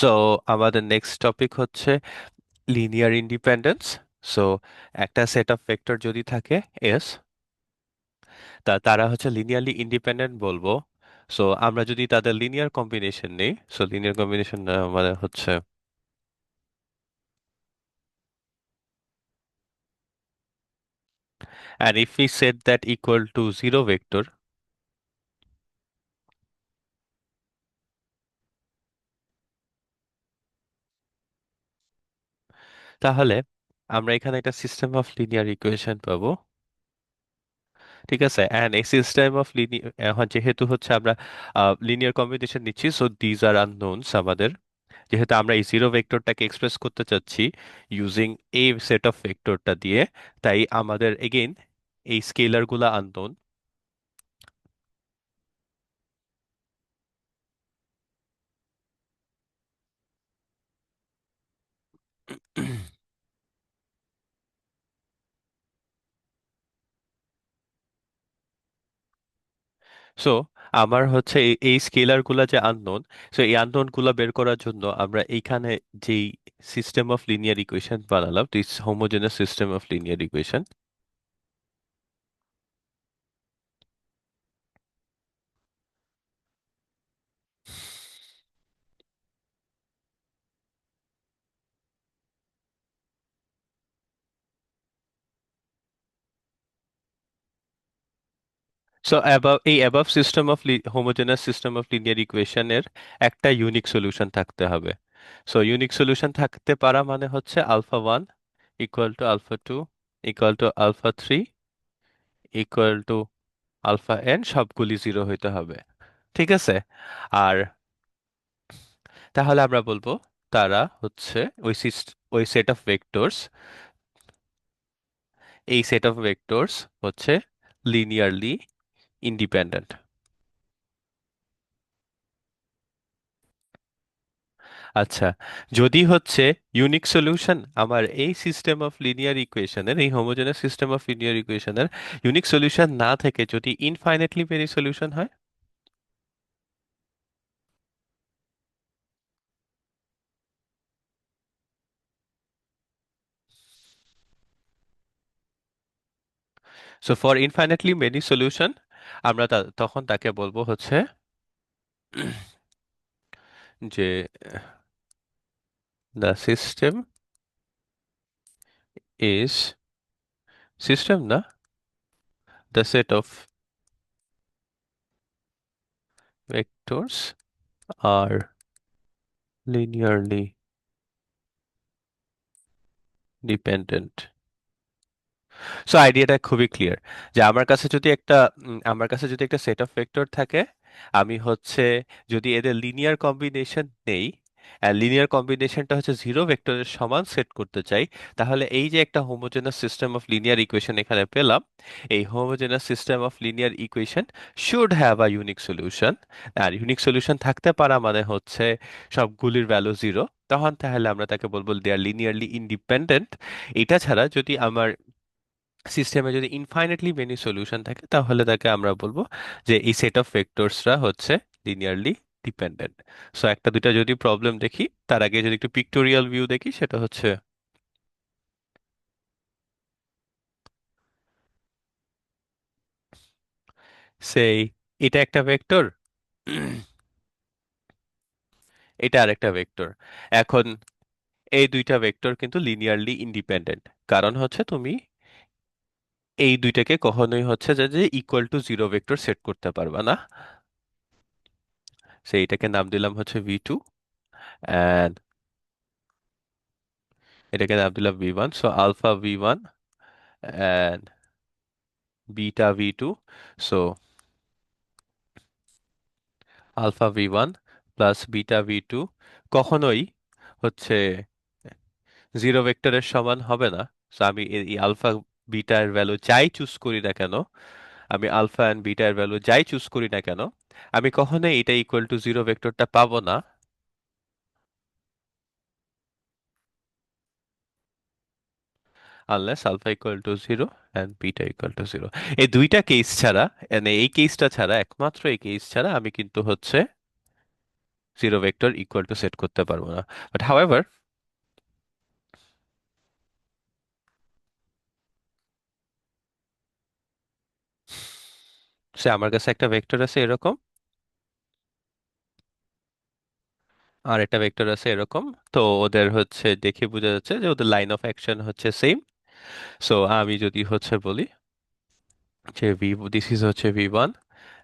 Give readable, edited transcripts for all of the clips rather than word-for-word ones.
So আমাদের next topic হচ্ছে linear independence. So একটা সেট অফ ভেক্টর যদি থাকে এস, তারা হচ্ছে লিনিয়ারলি ইন্ডিপেন্ডেন্ট বলবো। সো আমরা যদি তাদের লিনিয়ার কম্বিনেশন নেই, সো লিনিয়ার কম্বিনেশন মানে হচ্ছে, and if we set that equal to zero vector, তাহলে আমরা এখানে একটা সিস্টেম অফ লিনিয়ার ইকুয়েশন পাবো। ঠিক আছে, এন্ড এই সিস্টেম অফ লিনিয়ার, যেহেতু হচ্ছে আমরা লিনিয়ার কম্বিনেশন নিচ্ছি, সো দিজ আর আননোনস আমাদের। যেহেতু আমরা এই জিরো ভেক্টরটাকে এক্সপ্রেস করতে চাচ্ছি ইউজিং এই সেট অফ ভেক্টরটা দিয়ে, তাই আমাদের এগেইন এই স্কেলার গুলা আননোন। সো আমার হচ্ছে এই স্কেলার গুলা যে আননোন, সো এই আননোন গুলা বের করার জন্য আমরা এইখানে যেই সিস্টেম অফ লিনিয়ার ইকুয়েশন বানালাম, this homogeneous system of linear equation. So এই above system of homogeneous system of linear ইকুয়েশনের একটা ইউনিক সলিউশন থাকতে হবে। সো ইউনিক সলিউশন থাকতে পারা মানে হচ্ছে alpha one equal to alpha two equal to alpha three equal to alpha n, সবগুলি জিরো হইতে হবে। ঠিক আছে। আর তাহলে আমরা বলবো তারা হচ্ছে ওই সেট অফ ভেক্টরস, এই সেট অফ ভেক্টরস হচ্ছে লিনিয়ারলি ইন্ডিপেন্ডেন্ট। আচ্ছা, যদি হচ্ছে ইউনিক সলিউশন আমার এই সিস্টেম অফ লিনিয়ার ইকুয়েশনের, এই হোমোজেনাস সিস্টেম অফ লিনিয়ার ইকুয়েশনের ইউনিক সলিউশন না থেকে যদি ইনফাইনাইটলি মেনি সলিউশন হয়, so for infinitely many solution আমরা তখন তাকে বলবো হচ্ছে যে দ্য সিস্টেম ইজ, সিস্টেম না, দ্য সেট অফ ভেক্টরস আর লিনিয়ারলি ডিপেন্ডেন্ট। সো আইডিয়াটা খুবই ক্লিয়ার, যে আমার কাছে যদি একটা সেট অফ ভেক্টর থাকে, আমি হচ্ছে যদি এদের লিনিয়ার কম্বিনেশন নেই, লিনিয়ার কম্বিনেশনটা হচ্ছে জিরো ভেক্টরের সমান সেট করতে চাই, তাহলে এই যে একটা homogeneous system of linear equation এখানে পেলাম, এই homogeneous system of linear equation should have a unique solution. আর ইউনিক সলিউশন থাকতে পারা মানে হচ্ছে সবগুলির ভ্যালু জিরো, তখন তাহলে আমরা তাকে বলবো দে আর লিনিয়ারলি ইন্ডিপেন্ডেন্ট। এটা ছাড়া যদি আমার সিস্টেমে যদি ইনফাইনাইটলি মেনি সলিউশন থাকে, তাহলে তাকে আমরা বলবো যে এই সেট অফ ভেক্টরসরা হচ্ছে লিনিয়ারলি ডিপেন্ডেন্ট। সো একটা দুইটা যদি প্রবলেম দেখি, তার আগে যদি একটু পিক্টোরিয়াল ভিউ দেখি, সেটা হচ্ছে সেই, এটা একটা ভেক্টর, এটা আরেকটা ভেক্টর। এখন এই দুইটা ভেক্টর কিন্তু লিনিয়ারলি ইন্ডিপেন্ডেন্ট, কারণ হচ্ছে তুমি এই দুইটাকে কখনোই হচ্ছে যে equal to zero vector set করতে পারবা না। সেইটাকে নাম দিলাম হচ্ছে ভি টু, অ্যান্ড এটাকে নাম দিলাম v one. So alpha V one and beta v2, so alpha V one plus beta V two কখনোই হচ্ছে জিরো ভেক্টরের সমান হবে না। So আমি এই আলফা বিটার ভ্যালু যাই চুজ করি না কেন, আমি আলফা অ্যান্ড বিটার ভ্যালু যাই চুজ করি না কেন, আমি কখনোই এটা ইকুয়াল টু জিরো ভেক্টরটা পাবো না, unless alpha equal to zero and beta equal to zero. এই দুইটা কেস ছাড়া, মানে এই কেসটা ছাড়া, একমাত্র এই কেস ছাড়া আমি কিন্তু হচ্ছে zero vector equal to set করতে পারবো না। বাট হাউএভার, সে আমার কাছে একটা ভেক্টর আছে এরকম, আর একটা ভেক্টর আছে এরকম। তো ওদের হচ্ছে দেখে বোঝা যাচ্ছে যে ওদের লাইন অফ অ্যাকশন হচ্ছে সেম। সো আমি যদি হচ্ছে বলি যে দিস ইজ হচ্ছে v one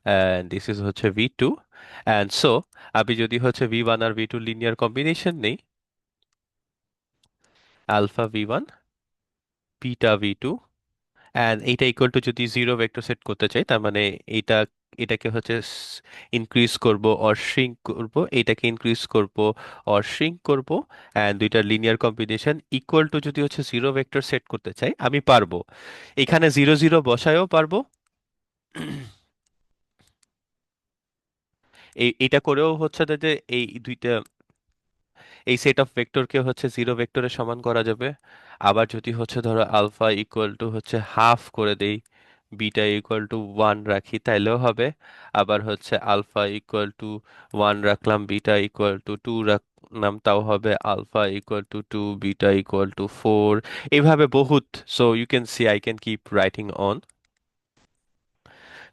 and this is হচ্ছে ভি টু, অ্যান্ড সো আমি যদি হচ্ছে ভি ওয়ান আর ভি টু লিনিয়ার কম্বিনেশন নেই, alpha V one beta V two, and এইটা ইকুয়াল টু যদি জিরো ভেক্টর সেট করতে চাই, তার মানে এইটা এটাকে হচ্ছে ইনক্রিজ করব অর শ্রিঙ্ক করব, এটাকে ইনক্রিজ করব অর শ্রিঙ্ক করব, অ্যান্ড দুইটার লিনিয়ার কম্বিনেশন ইকুয়াল টু যদি হচ্ছে জিরো ভেক্টর সেট করতে চাই, আমি পারবো। এখানে জিরো জিরো বসায়ও পারবো। এটা করেও হচ্ছে যে এই দুইটা, এই সেট অফ ভেক্টরকে হচ্ছে জিরো ভেক্টরের সমান করা যাবে। আবার যদি হচ্ছে ধরো আলফা ইকুয়াল টু হচ্ছে হাফ করে দেই, বিটা ইকুয়াল টু ওয়ান রাখি, তাইলেও হবে। আবার হচ্ছে আলফা ইকুয়াল টু ওয়ান রাখলাম, বিটা ইকুয়াল টু টু রাখলাম, তাও হবে। Alpha equal to two, beta equal to four, এইভাবে বহুত। So you can see I can keep writing on.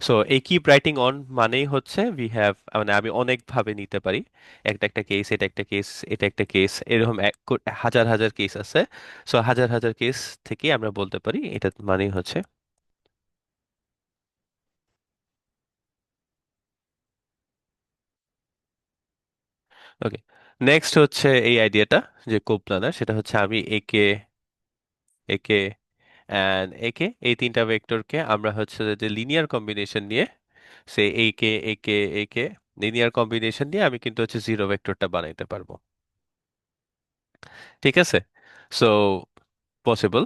So এই কিপ রাইটিং অন মানেই হচ্ছে উই হ্যাভ, মানে আমি অনেক ভাবে নিতে পারি। একটা একটা কেস, এটা একটা কেস, এটা একটা কেস, এরকম হাজার হাজার কেস আছে। সো হাজার হাজার কেস থেকে আমরা বলতে পারি এটা মানেই হচ্ছে। ওকে, নেক্সট হচ্ছে এই আইডিয়াটা যে কোপ্লানার, সেটা হচ্ছে আমি একে একে অ্যান্ড একে এই তিনটা ভেক্টরকে আমরা হচ্ছে যে লিনিয়ার কম্বিনেশন নিয়ে, সে একে একে একে লিনিয়ার কম্বিনেশন দিয়ে আমি কিন্তু হচ্ছে জিরো ভেক্টরটা বানাইতে পারবো। ঠিক আছে? So possible.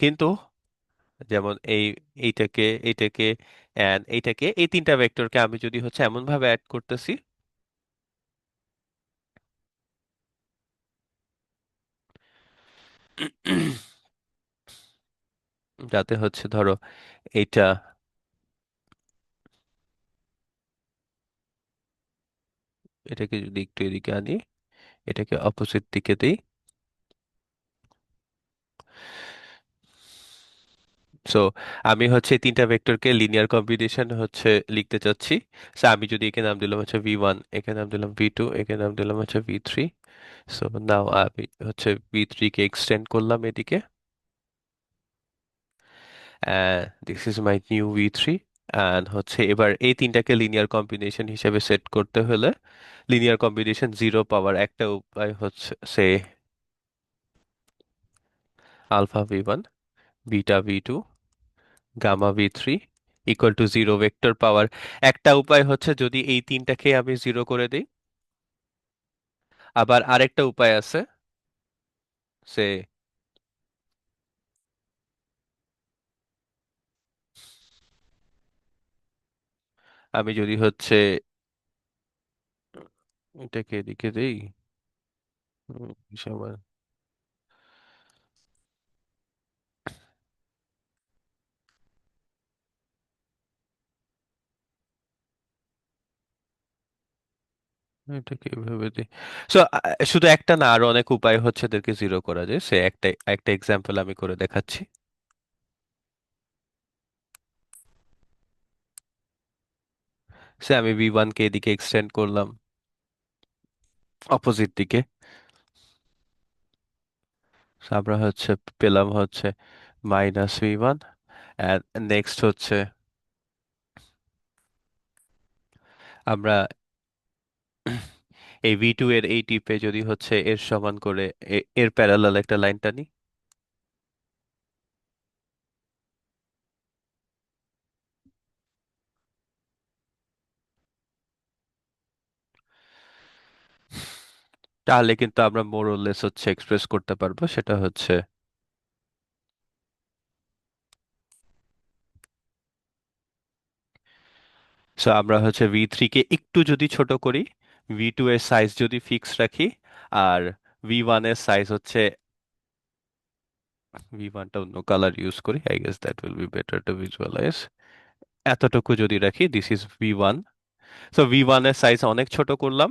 কিন্তু যেমন এইটাকে এইটাকে এন্ড এইটাকে, এই তিনটা ভেক্টরকে আমি যদি হচ্ছে এমন ভাবে অ্যাড করতেছি যাতে হচ্ছে ধরো এইটা, এটাকে যদি একটু এদিকে আনি, এটাকে অপোজিট দিকে দিই। সো আমি হচ্ছে এই তিনটা ভেক্টরকে লিনিয়ার কম্বিনেশন হচ্ছে লিখতে চাচ্ছি। সো আমি যদি একে নাম দিলাম হচ্ছে ভি ওয়ান, একে নাম দিলাম ভি টু, একে নাম দিলাম হচ্ছে ভি থ্রি। সো নাও আমি হচ্ছে ভি থ্রি কে এক্সটেন্ড করলাম এদিকে, this is my new V three. And হচ্ছে এবার এই তিনটাকে লিনিয়ার কম্বিনেশন হিসেবে সেট করতে হলে লিনিয়ার কম্বিনেশন জিরো পাওয়ার একটা উপায় হচ্ছে say alpha V one beta V two gamma V three equal to zero vector power একটা উপায় হচ্ছে যদি এই তিনটাকে আমি জিরো করে দিই। আবার আরেকটা উপায় আছে, সে আমি যদি হচ্ছে এটাকে এদিকে দিই, সময় এটাকে এভাবে দিই। সো শুধু একটা না, আরো অনেক উপায় হচ্ছে এদেরকে জিরো করা যায়। সে একটা একটা এক্সাম্পল আমি করে দেখাচ্ছি। সে আমি ভি ওয়ান কে এদিকে এক্সটেন্ড করলাম অপোজিট দিকে। So আমরা হচ্ছে পেলাম হচ্ছে -v1, and নেক্সট হচ্ছে আমরা এই ভি টু এর এই টিপে যদি হচ্ছে এর সমান করে এর প্যারালাল একটা লাইন টানি, তাহলে কিন্তু আমরা মোর অর লেস হচ্ছে এক্সপ্রেস করতে পারবো। সেটা হচ্ছে, সো আমরা হচ্ছে ভি থ্রি কে একটু যদি ছোট করি, ভি টু এর সাইজ যদি ফিক্স রাখি, আর ভি ওয়ান এর সাইজ হচ্ছে, ভি ওয়ানটা অন্য কালার ইউজ করি, I guess that will be better to visualise. এতটুকু যদি রাখি, this is v one, so V1 এর সাইজ অনেক ছোট করলাম।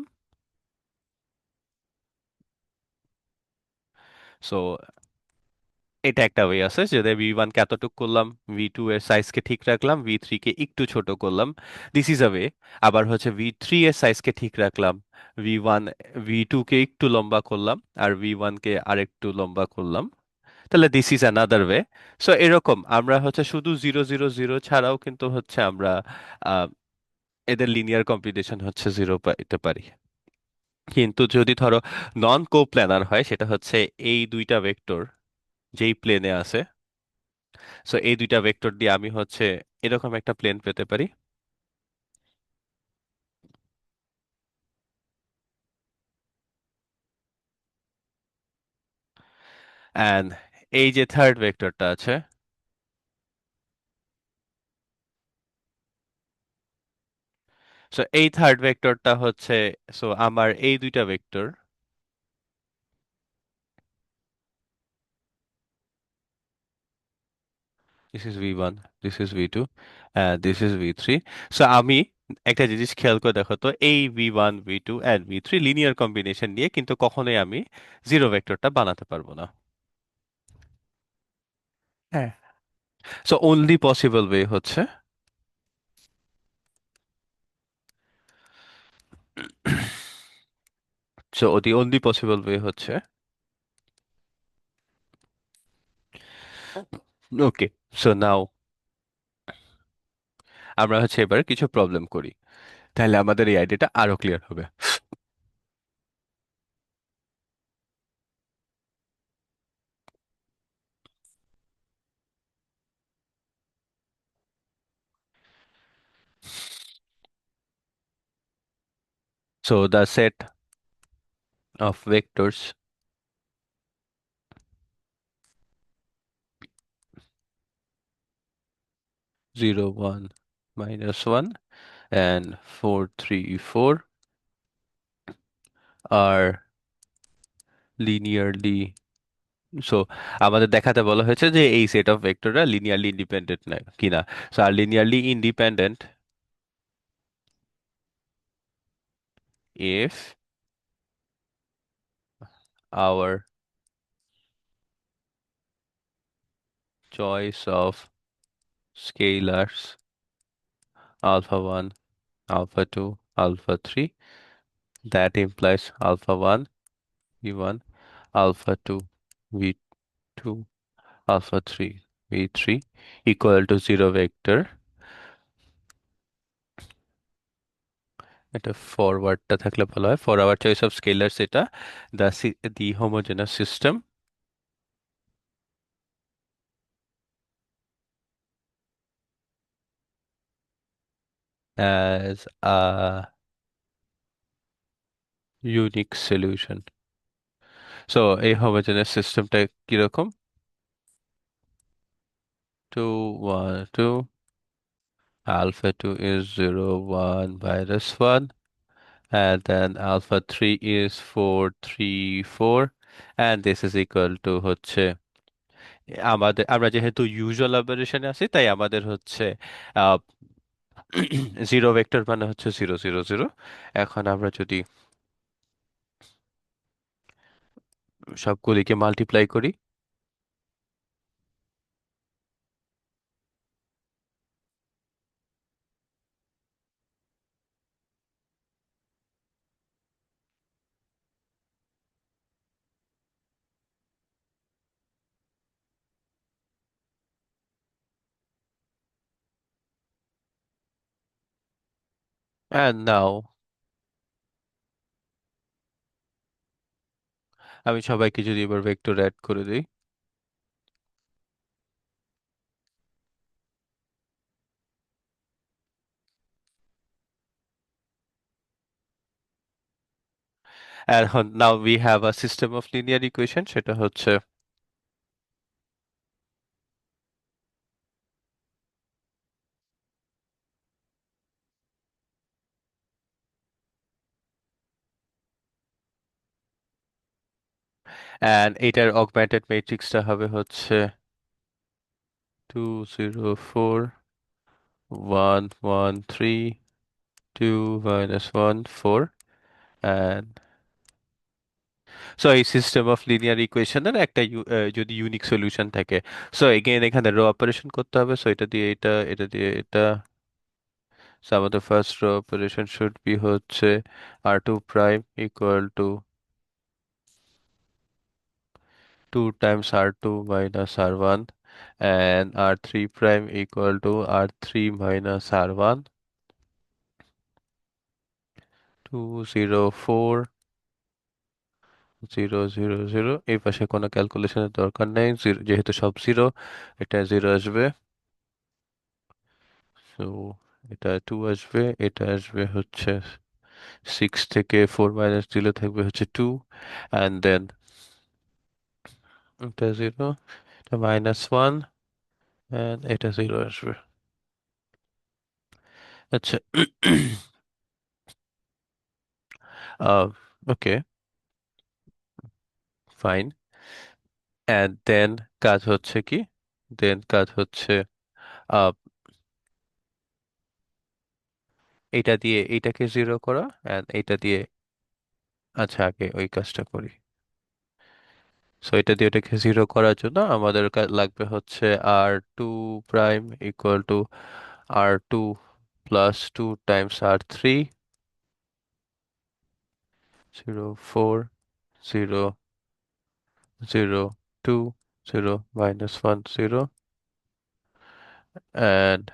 সো এটা একটা ওয়ে আছে, যে V1 কে এতটুকু করলাম, V2 এর সাইজকে ঠিক রাখলাম, V3 কে একটু ছোট করলাম। This is a way. আবার হচ্ছে V3 এর সাইজকে ঠিক রাখলাম, V1 V2 কে একটু লম্বা করলাম, আর V1 কে আরেকটু লম্বা করলাম। তাহলে this is another way. So এরকম আমরা হচ্ছে শুধু 0 0 0 ছাড়াও কিন্তু হচ্ছে আমরা আহ, এদের লিনিয়ার কম্বিনেশন হচ্ছে জিরো পাইতে পারি। কিন্তু যদি ধরো নন কো প্ল্যানার হয়, সেটা হচ্ছে এই দুইটা ভেক্টর যেই প্লেনে আছে, সো এই দুইটা ভেক্টর দিয়ে আমি হচ্ছে এরকম একটা প্লেন পেতে পারি। অ্যান্ড এই যে থার্ড ভেক্টরটা আছে, সো এই থার্ড ভেক্টরটা হচ্ছে, সো আমার এই দুইটা vector, this is V1, this is V2, this is V3। So আমি একটা জিনিস খেয়াল করে দেখো তো, এই V1 V2 and V3 linear combination নিয়ে কিন্তু কখনোই আমি জিরো ভেক্টরটা বানাতে পারবো না। হ্যাঁ। সো অনলি পসিবল ওয়ে হচ্ছে, so the only possible way হচ্ছে, ওকে, সো নাও আমরা হচ্ছে এবার কিছু প্রবলেম করি, তাহলে আমাদের এই আইডিয়াটা আরো ক্লিয়ার হবে। So the set of vectors 0 1 -1 and 4 3 4 are linearly, so আমাদের দেখাতে বলা হয়েছে যে এই সেট অফ ভেক্টররা লিনিয়ারলি ইন্ডিপেন্ডেন্ট না কিনা। সো আর linearly independent if our choice of scalars alpha 1, alpha 2, alpha 3, that implies alpha 1 v1, alpha 2 v2, alpha 3 v3 equal to zero vector। এটা ফরওয়ার্ডটা থাকলে ভালো হয়, for our choice of scalar সেটা, the homogeneous system as a unique solution। So এই homogeneous সিস্টেমটা কিরকম, 2 1 2, alpha 2 is 0 1 minus 1, and then alpha 3 is 4 3 4, and this is equal to হচ্ছে, আমাদের আমরা যেহেতু ইউজুয়াল অপারেশনে আছি তাই আমাদের হচ্ছে জিরো ভেক্টর মানে হচ্ছে 0 0 0। এখন আমরা যদি সবগুলিকে মাল্টিপ্লাই করি, and now আমি সবাইকে যদি এবার ভেক্টর অ্যাড করে দিই, এখন now we have a system of linear equation, সেটা হচ্ছে, অ্যান্ড এটার অগমেন্টেড ম্যাট্রিক্সটা হবে হচ্ছে 2 0 4 1 1 3 2 minus 1 4 and সো এই সিস্টেম অফ লিনিয়ার ইকুয়েশনের একটা যদি ইউনিক সলিউশন থাকে, সো এগেইন এখানে রো অপারেশন করতে হবে, সো এটা দিয়ে এটা, এটা দিয়ে এটা। সো আমাদের first row operation should be হচ্ছে r2 prime equal to 2 times r2 minus r1 and r3 prime equal to r3 minus r1, 2 0 4 0 0 0। এই পাশে কোনো ক্যালকুলেশনের দরকার নেই, যেহেতু সব জিরো, এটা জিরো আসবে। তো এটা 2 আসবে, এটা আসবে হচ্ছে 6 থেকে 4 মাইনাস দিলে থাকবে হচ্ছে 2, অ্যান্ড দেন এটা জিরো, এটা মাইনাস 1, অ্যান্ড এটা জিরো আসবে। আচ্ছা। ওকে, ফাইন। অ্যান্ড দেন কাজ হচ্ছে কি, দেন কাজ হচ্ছে আহ, এটা দিয়ে এইটাকে জিরো করা, অ্যান্ড এইটা দিয়ে, আচ্ছা আগে ওই কাজটা করি। সো এটা দিয়ে এটাকে জিরো করার জন্য আমাদের লাগবে হচ্ছে r2 prime equal to r2 plus 2 Times r3, 0 4 0 0 2 0 minus 1 0, and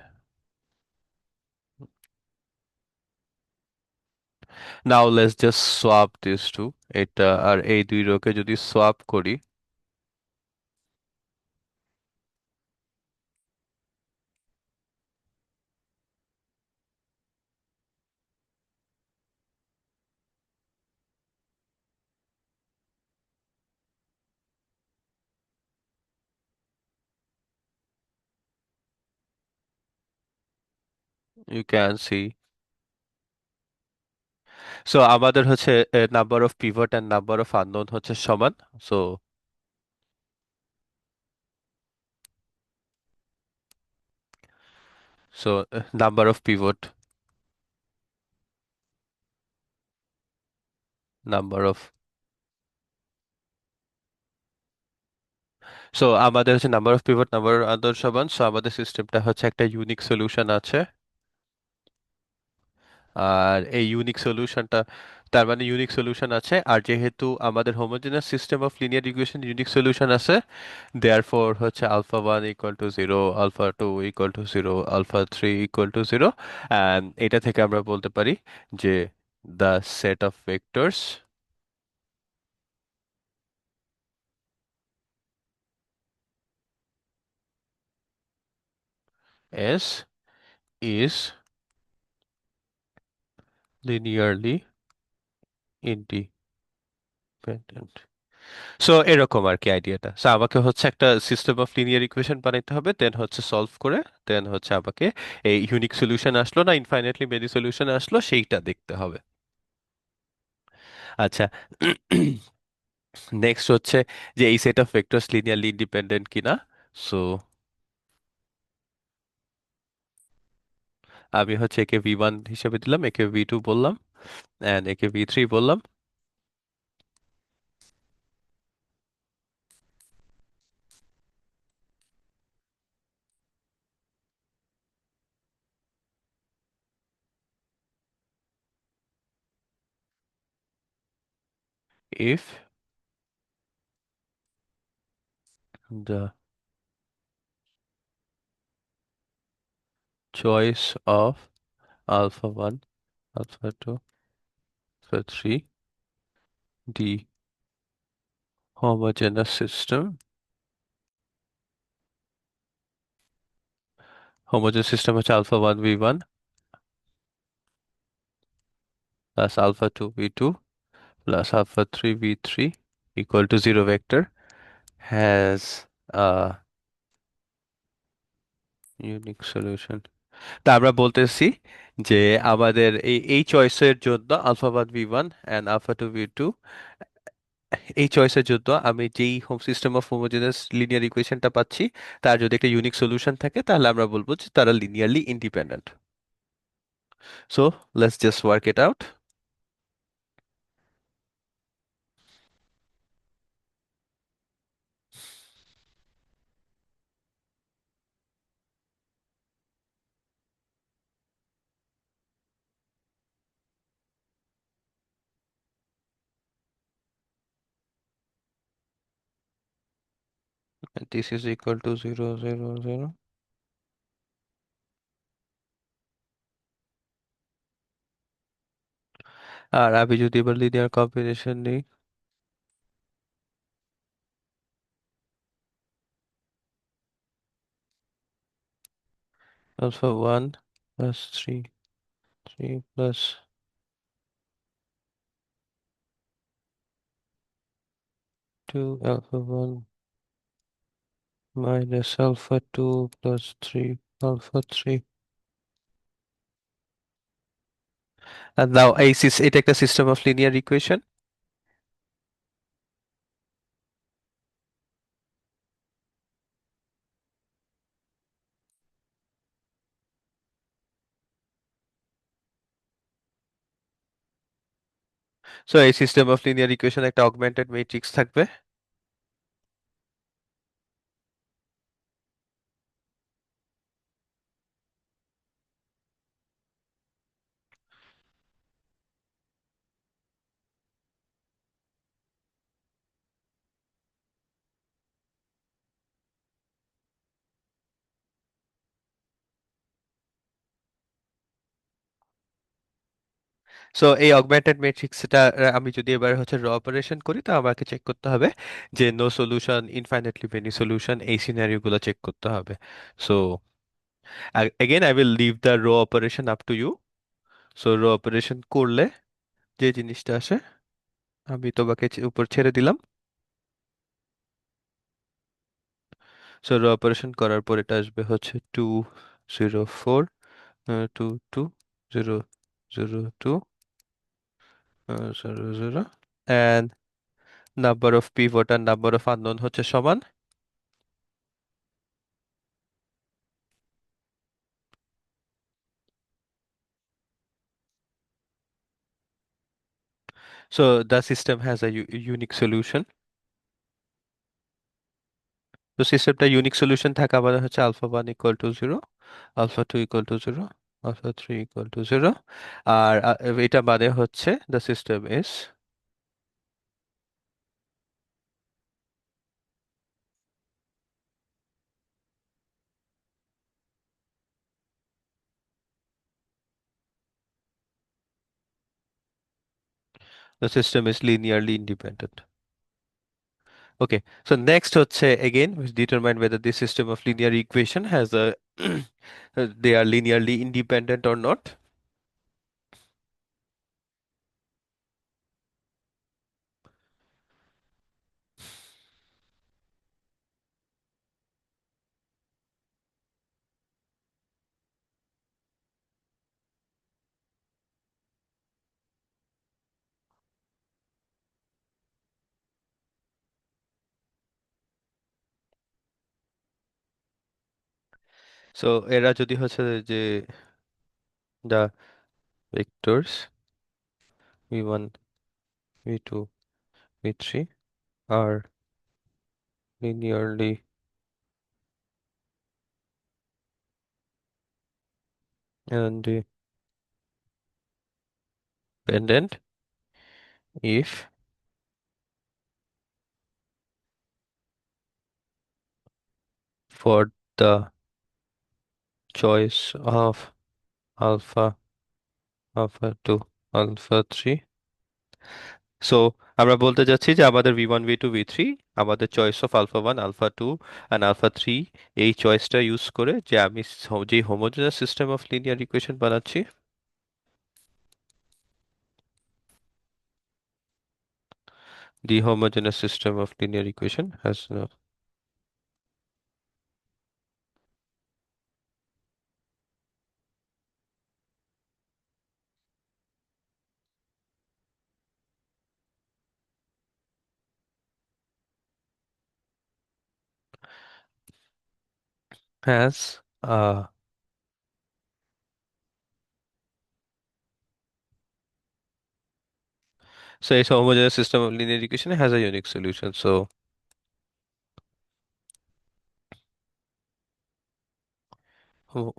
now let's just swap these two, এটা আর এই দুই রোকে যদি সোয়াপ করি, you can see, সো আমাদের হচ্ছে number of pivot and number of unknown হচ্ছে সমান। So so number of pivot, number of, so আমাদের হচ্ছে number of pivot number unknown সমান, সো আমাদের সিস্টেমটা হচ্ছে একটা ইউনিক সলিউশন আছে। আর এই ইউনিক সলিউশনটা, তার মানে ইউনিক সলিউশন আছে, আর যেহেতু আমাদের homogeneous system of linear equation unique solution আছে, দেয়ারফর হচ্ছে alpha 1 equal to 0, alpha 2 equal to 0, alpha 3 equal to 0, and এটা থেকে আমরা বলতে পারি যে the set of vectors S is linearly independent। So এরকম আর কি আইডিয়াটা। সো আমাকে হচ্ছে একটা সিস্টেম অফ লিনিয়ার ইকুয়েশন বানাইতে হবে, দেন হচ্ছে সলভ করে, দেন হচ্ছে আমাকে এই ইউনিক সলিউশন আসলো না ইনফাইনাইটলি মেনি সলিউশন আসলো সেইটা দেখতে হবে। আচ্ছা। নেক্সট হচ্ছে যে এই set of vectors linearly independent কিনা। সো আমি হচ্ছে একে ভি ওয়ান হিসেবে দিলাম, একে ভি টু বললাম, অ্যান্ড একে ভি থ্রি বললাম। If the choice of alpha 1, alpha 2, alpha 3, the homogeneous system, homogeneous system হচ্ছে alpha 1 v1 plus alpha 2 v2 plus alpha 3 v3 equal to 0 vector has a unique solution। তা আমরা বলতেছি যে আমাদের এই চয়েসের জন্য alpha 1 v1 and alpha 2 v2, এই চয়েসের জন্য আমি যেই home system of homogeneous linear ইকুয়েশনটা পাচ্ছি, তার যদি একটা ইউনিক সলিউশন থাকে তাহলে আমরা বলবো যে তারা linearly independent. So let's just work it out. And this is equal to 0, 0, 0. আর আমি যদি এবার লিনিয়ার কম্বিনেশন নিই, alpha 1 plus 3, 3 plus 2, alpha 1 minus alpha 2 plus 3, alpha 3. And now এটা একটা system of linear equation. So এই সিস্টেম অফ লিনিয়ার ইকুয়েশন একটা augmented matrix থাকবে। So এই অগমেন্টেড ম্যাট্রিক্সটা আমি যদি এবার হচ্ছে র অপারেশন করি, তো আমাকে চেক করতে হবে যে no solution, infinitely many solution, এই সিনারিও গুলো চেক করতে হবে। So again I will leave the row operation up to you. So row operation করলে যে জিনিসটা আসে আমি তোমাকে উপর ছেড়ে দিলাম। সো রো অপারেশন করার পর এটা আসবে হচ্ছে 204, 2 0 0 2 0 0 and নাম্বার অফ পিভট আর নাম্বার অফ আননোন হচ্ছে সমান। So the system has a unique solution. তো সিস্টেমটা ইউনিক সলিউশন থাকা মানে হচ্ছে alpha 1 equal to 0, alpha 2 equal to 0, alpha 3 equal to 0। আর এটা মানে হচ্ছে the system is linearly independent. Okay, so next হচ্ছে again we determine whether this system of linear equation has a they are linearly independent or not. So এরা যদি হচ্ছে যে the vectors v1, v2, v3 are linearly independent if for the choice of alpha, alpha 2, alpha 3. So আমরা বলতে যাচ্ছি যে আমাদের v1, v2, v3 আমাদের choice of alpha 1, alpha 2 and alpha 3, এই চয়েসটা ইউজ করে যে আমি যে homogeneous system of linear equation বানাচ্ছি, the homogeneous system of linear equation has a So it's a homogeneous system of linear equation has a unique solution. So oh,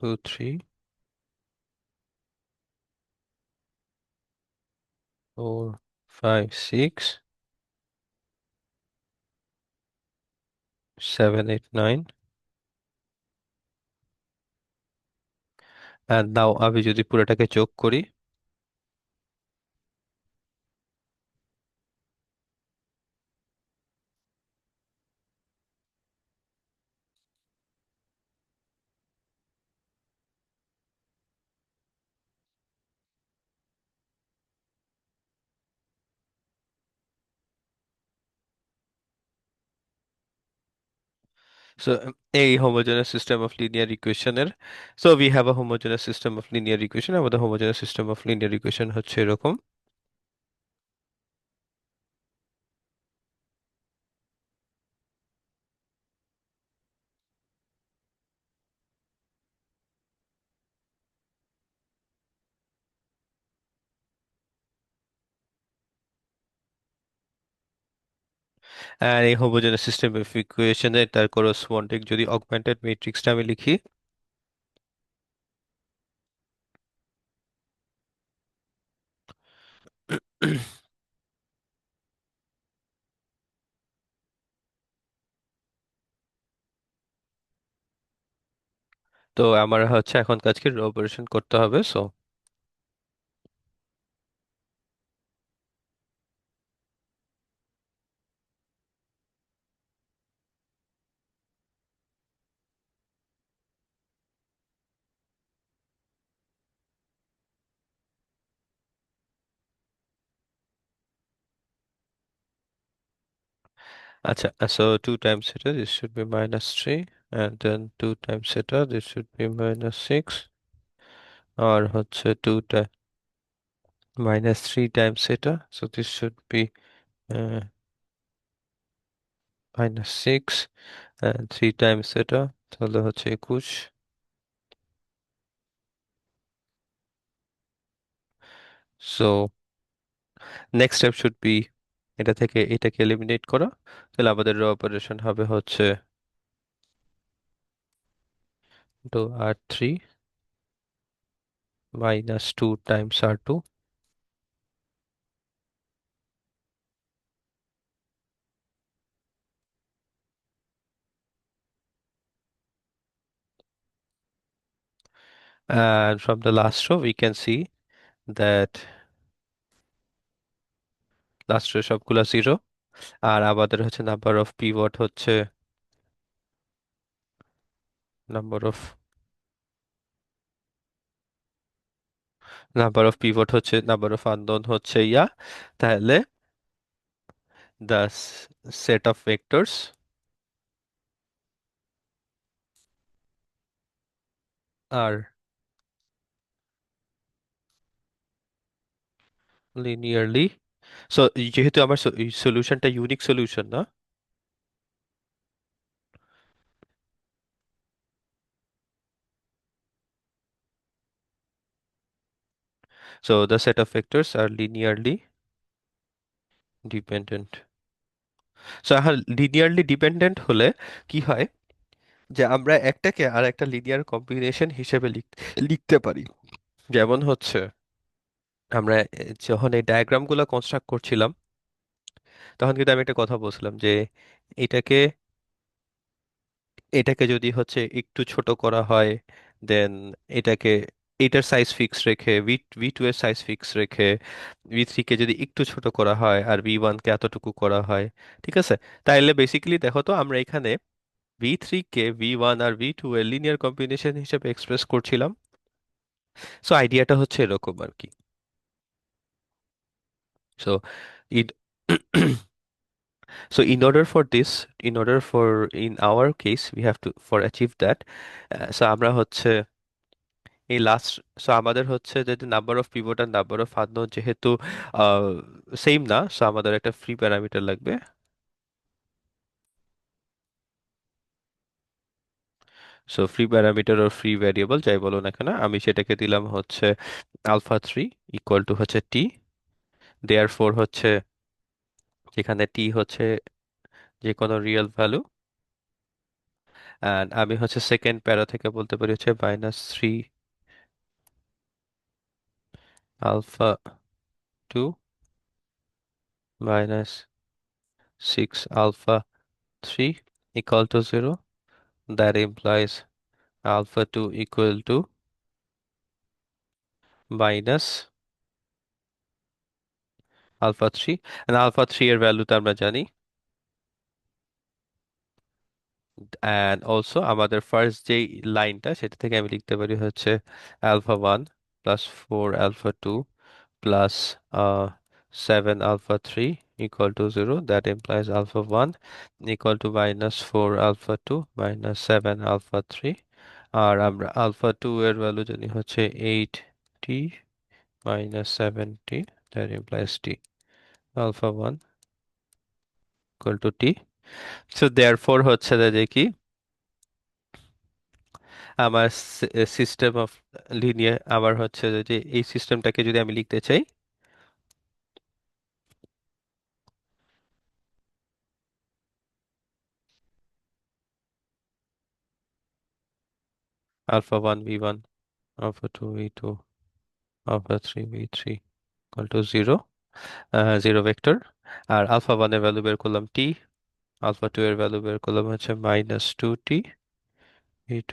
2, 3, 4, 5, 6, 7, 8, 9. And নাও আমি যদি পুরোটাকে যোগ করি, so a homogeneous system of linear equation এর, so we have a homogeneous system of linear equation. আমাদের homogeneous system of linear equation হচ্ছে এরকম। আর এই homogeneous system of equation এর তার corresponding যদি augmented matrixটা আমি লিখি, তো আমার হচ্ছে এখন কাজকে রো অপারেশন করতে হবে। সো আচ্ছা, so 2 times theta this should be minus 3, and then 2 times theta this should be minus 6, আর হচ্ছে 2 minus 3 times theta, so this should be uh, minus 6, and 3 times theta তাহলে হচ্ছে 21। So next step should be এটা থেকে এটাকে eliminate করা। তাহলে আমাদের rho operation হবে হচ্ছে to r3 minus 2 times r2, and from the last row we can see that last row সবগুলা জিরো। আর আমাদের হচ্ছে নাম্বার অফ পিভট হচ্ছে number of number of unknown হচ্ছে ইয়া। তাহলে the set of vectors are linearly, so যেহেতু আমার সলিউশনটা ইউনিক সলিউশন না, so the set of vectors are linearly dependent. So এখন লিনিয়ারলি ডিপেন্ডেন্ট হলে কি হয়, যে আমরা একটাকে আর একটা লিনিয়ার কম্বিনেশন হিসেবে লিখতে পারি। যেমন হচ্ছে আমরা যখন এই ডায়াগ্রামগুলো কনস্ট্রাক্ট করছিলাম, তখন কিন্তু আমি একটা কথা বলছিলাম যে এটাকে এটাকে যদি হচ্ছে একটু ছোট করা হয়, দেন এটাকে এটার সাইজ ফিক্স রেখে ভি টু এর সাইজ ফিক্স রেখে ভি3 কে যদি একটু ছোট করা হয় আর ভি1 কে এতটুকু করা হয়, ঠিক আছে, তাইলে বেসিক্যালি দেখো তো আমরা এখানে ভি3 কে ভি1 আর ভি2 এর লিনিয়ার কম্বিনেশন হিসেবে এক্সপ্রেস করছিলাম। সো আইডিয়াটা হচ্ছে এরকম আর কি। So in so in order for in our case we have to for achieve that, so আমরা হচ্ছে এই লাস্ট, সো আমাদের হচ্ছে যদি নাম্বার অফ পিভট আর নাম্বার অফ আননোন যেহেতু সেম না, সো আমাদের একটা ফ্রি প্যারামিটার লাগবে। সো ফ্রি প্যারামিটার ও ফ্রি ভ্যারিয়েবল যাই বলো না কেন, আমি সেটাকে দিলাম হচ্ছে আলফা 3 ইকুয়াল টু হচ্ছে টি। দেয়ার ফোর হচ্ছে যেখানে টি হচ্ছে যে কোনো রিয়েল ভ্যালু, অ্যান্ড আমি হচ্ছে সেকেন্ড প্যারা থেকে বলতে পারি হচ্ছে -3 alpha 2 -6 alpha 3 equal to 0. That implies alpha 2 equal to minus alpha 3, and alpha 3 এর ভ্যালুটা আমরা জানি, and also আমাদের ফার্স্ট যেই লাইনটা সেটা থেকে আমি লিখতে পারি হচ্ছে alpha 1 plus 4 alpha 2 plus 7 alpha 3 equal to 0. That implies alpha 1 equal to -4 alpha 2 -7 alpha 3. আর আমরা আলফা 2 এর ভ্যালু জানি হচ্ছে 8t -7t, that implies t alpha 1 equal to t. So therefore হচ্ছে যে কি আমার সিস্টেম অফ লিনিয়ার, আবার হচ্ছে যে এই সিস্টেমটাকে যদি আমি লিখতে চাই alpha 1 v1 alpha 2 v2 alpha 3 v3 equal to 0, 0 vector. আর আলফা 1 এর ভ্যালু বের করলাম t, আলফা 2 এর ভ্যালু বের করলাম হচ্ছে -2t v2,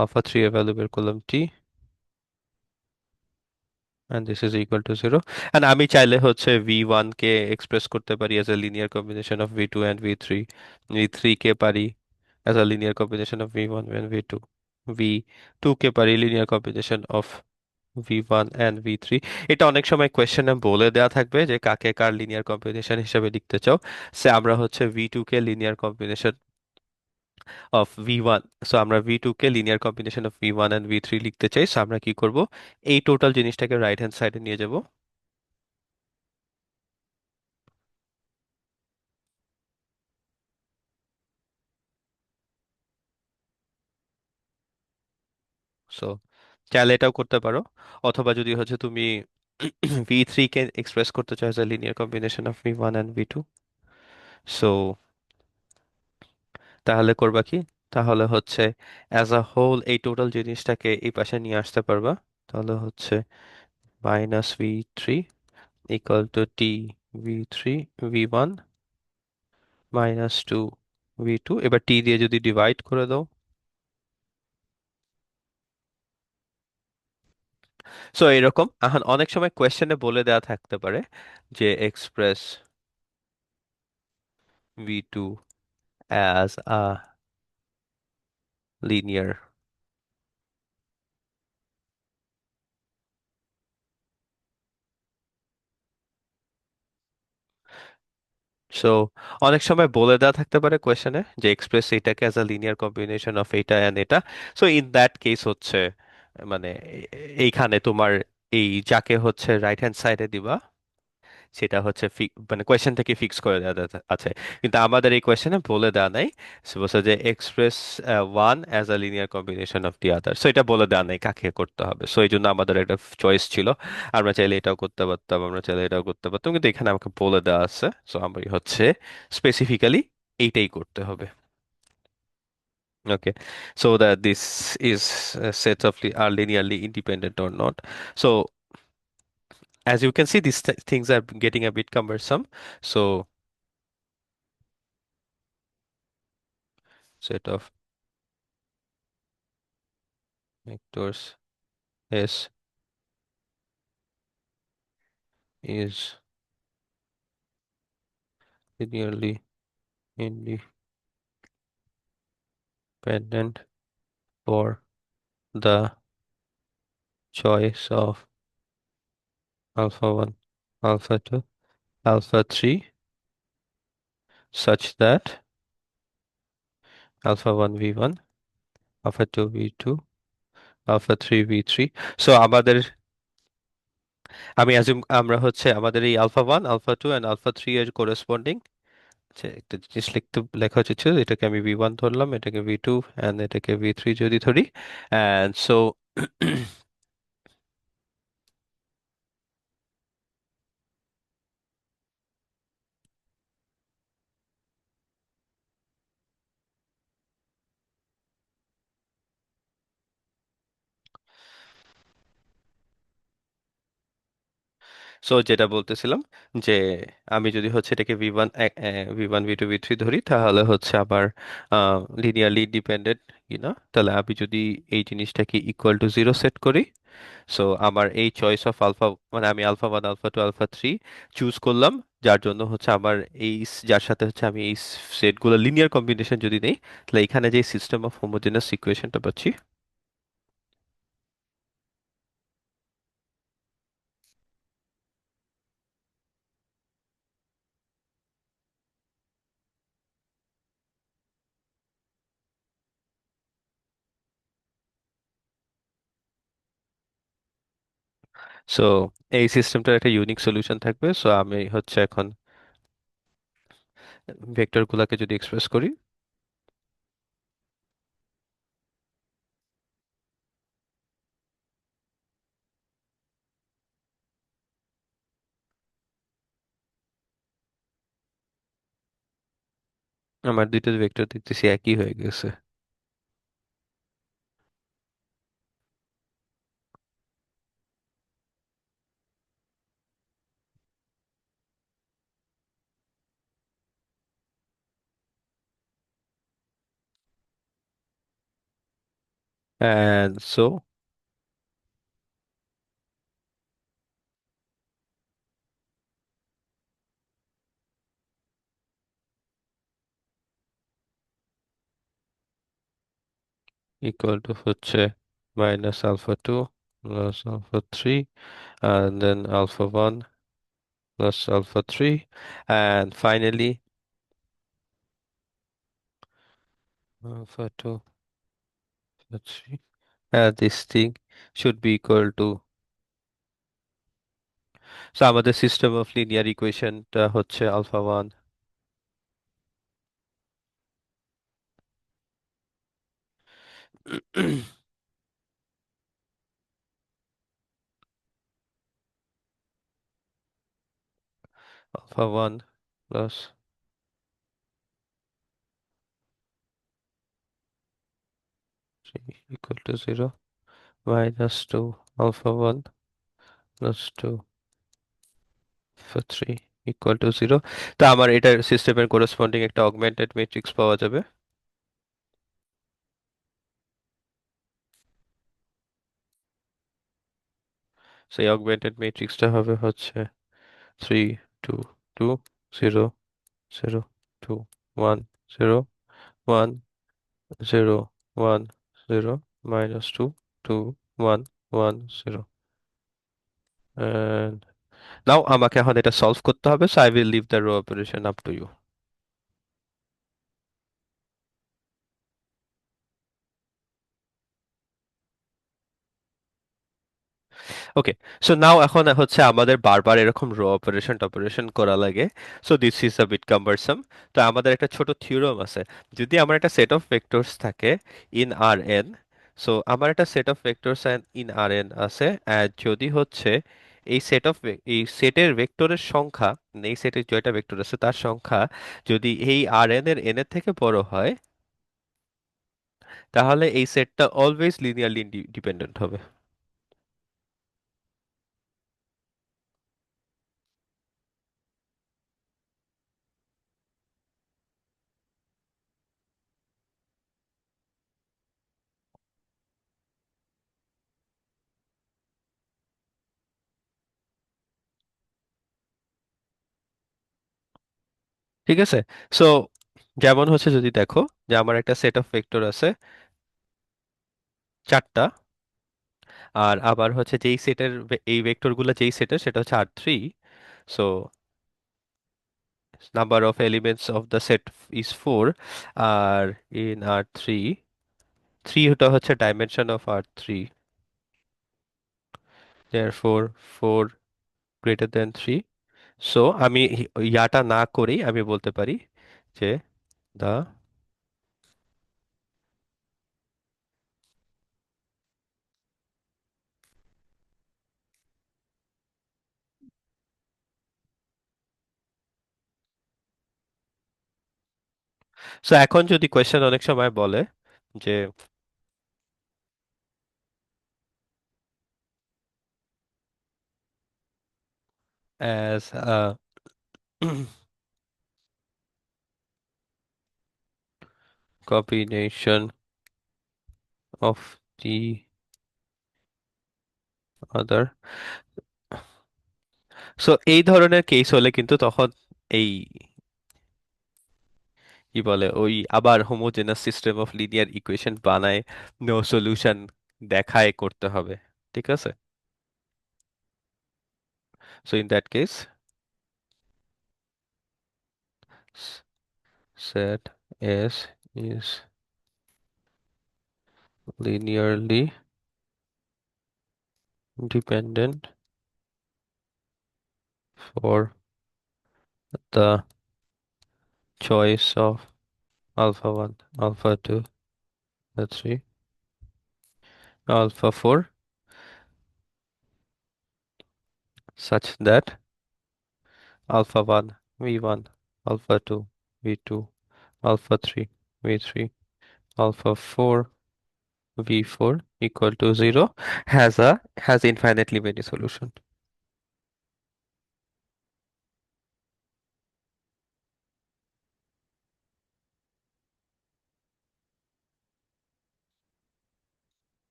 আলফা 3 এর ভ্যালু বের করলাম t, and this is equal to 0. And আমি চাইলে হচ্ছে v1 কে এক্সপ্রেস করতে পারি as a linear combination of v2 and v3, v3 কে পারি as a linear combination of v1 and v2, v2 কে পারি linear combination of v1 and v3। এটা অনেক সময় কোয়েশ্চেনে বলে দেওয়া থাকবে যে কাকে কার লিনিয়ার কম্বিনেশন হিসেবে লিখতে চাও। সে আমরা হচ্ছে v2 K linear combination of v1, so আমরা v2 K linear combination of v1 and v3 লিখতে চাই। সো আমরা কি করব, এই টোটাল জিনিসটাকে রাইট হ্যান্ড সাইডে নিয়ে যাব। সো চাইলে এটাও করতে পারো, অথবা যদি হচ্ছে তুমি ভি থ্রি কে এক্সপ্রেস করতে চাও linear combination of v one and v two, so তাহলে করবা কি, তাহলে হচ্ছে অ্যাজ আ হোল এই টোটাল জিনিসটাকে এই পাশে নিয়ে আসতে পারবা। তাহলে হচ্ছে -v3 equal to T v3 v1 -2 v2, এবার টি দিয়ে যদি ডিভাইড করে দাও, সো এরকম এখন অনেক সময় কোয়েশ্চেনে বলে দেওয়া থাকতে পারে যে express v2 as a linear। So অনেক সময় বলে দেওয়া থাকতে পারে কোয়েশ্চেনে যে এক্সপ্রেস এটাকে as a linear combination of এইটা অ্যান্ড এটা। সো ইন দ্যাট কেস হচ্ছে মানে এইখানে তোমার এই যাকে হচ্ছে রাইট হ্যান্ড সাইডে দিবা সেটা হচ্ছে মানে কোয়েশ্চেন থেকে ফিক্স করে দেওয়া আছে, কিন্তু আমাদের এই কোয়েশ্চেনে বলে দেওয়া নাই। সে বলছে যে express one as a linear combination of the other, so এটা বলে দেওয়া নাই কাকে করতে হবে। সো এই জন্য আমাদের একটা চয়েস ছিল, আমরা চাইলে এটাও করতে পারতাম, আমরা চাইলে এটাও করতে পারতাম, কিন্তু এখানে আমাকে বলে দেওয়া আছে, সো আমি হচ্ছে স্পেসিফিক্যালি এইটাই করতে হবে। Okay, so that this is sets of are linearly independent or not. So as you can see, these things are getting a bit cumbersome. So set of vectors S is linearly independent for the choice of alpha 1, alpha 2, alpha 3, such that alpha 1 v1, alpha 2 v2, alpha 3 v3। So আমাদের আমি assume আমরা হচ্ছে আমাদের এই alpha 1 alpha 2 and alpha 3 এর corresponding আচ্ছা, একটা জিনিস লেখা উচিত ছিল, এটাকে আমি V1 ধরলাম, এটাকে V2, অ্যান্ড এটাকে V3 যদি ধরি, অ্যান্ড সো সো যেটা বলতেছিলাম যে আমি যদি হচ্ছে এটাকে V1 V2 V3 ধরি, তাহলে হচ্ছে আবার লিনিয়ারলি ডিপেন্ডেন্ট কিনা। তাহলে আমি যদি এই জিনিসটাকে ইকুয়াল টু জিরো সেট করি, সো আমার এই চয়েস অফ আলফা, মানে আমি আলফা 1 আলফা 2 আলফা 3 চুজ করলাম, যার জন্য হচ্ছে আমার যার সাথে হচ্ছে আমি এই সেটগুলো লিনিয়ার কম্বিনেশন যদি নেই, তাহলে এখানে যে সিস্টেম অফ হোমোজেনাস ইকুয়েশনটা পাচ্ছি। সো এই সিস্টেমটার একটা ইউনিক সলিউশন থাকবে। সো আমি হচ্ছে এখন ভেক্টর গুলাকে যদি এক্সপ্রেস করি, আমার দুইটা ভেক্টর দেখতেছি একই হয়ে গেছে। And so equal to হচ্ছে -α2 plus α3, and then α1 plus α3, and finally α2 plus 3. This thing should be equal to, so আমাদের সিস্টেম অফ লিনিয়ার ইকুয়েশনটা হচ্ছে α1 α1 plus 3 equal to 0, -2 α1 plus 2 α3 equal to 0। তা আমার এটার সিস্টেমের করেসপন্ডিং একটা অগমেন্টেড ম্যাট্রিক্স পাওয়া যাবে। সেই অগমেন্টেড ম্যাট্রিক্সটা হবে হচ্ছে 3 2 2 0 0 1 0 1 0 -2 2 1 1 0। And নাও আমাকে এখন এটা সলভ করতে হবে, so I will leave the row operation up to you. Okay, so now এখন হচ্ছে আমাদের বারবার এরকম রো অপারেশন টপারেশন করা লাগে। So this is a bit cumbersome. তো আমাদের একটা ছোট থিওরেম আছে। যদি আমার একটা সেট অফ ভেক্টরস থাকে ইন আর এন, সো আমার একটা set of vectors in R n আছে, and যদি হচ্ছে এই সেটের ভেক্টরের সংখ্যা, মানে এই সেটের জয়টা ভেক্টর আছে তার সংখ্যা যদি এই আর এন এর এন এর থেকে বড় হয়, তাহলে এই সেটটা অলওয়েজ লিনিয়ারলি ডিপেন্ডেন্ট হবে। ঠিক আছে, সো যেমন হচ্ছে যদি দেখো যে আমার একটা সেট অফ ভেক্টর আছে চারটা, আর আবার হচ্ছে যেই সেটের এই ভেক্টরগুলো যেই সেটের সেটা হচ্ছে R3, so number of elements of the set is 4, আর ইন R3 3 ওটা হচ্ছে dimension of R3, therefore 4 greater than 3। সো আমি ইয়াটা না করেই আমি বলতে পারি যে দা সো এখন যদি কোয়েশ্চেন অনেক সময় বলে যে as a combination of the other, so এই ধরনের কেস হলে কিন্তু তখন এই কি বলে ওই আবার homogeneous system of linear equation বানায় নো সলিউশন দেখায় করতে হবে, ঠিক আছে? So in that case set S is linearly dependent for the choice of alpha 1, alpha 2, alpha 3, alpha 4 such that alpha 1 v1, alpha 2 v2, alpha 3 v3, alpha 4 v4 equal to 0 has infinitely many solution.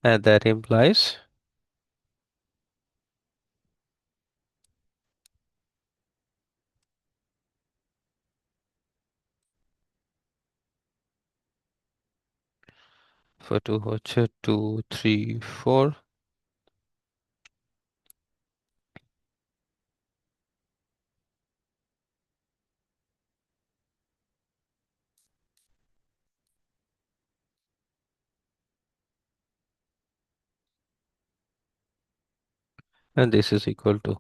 And that implies for 2 হচ্ছে 2 3 4 and this is equal to,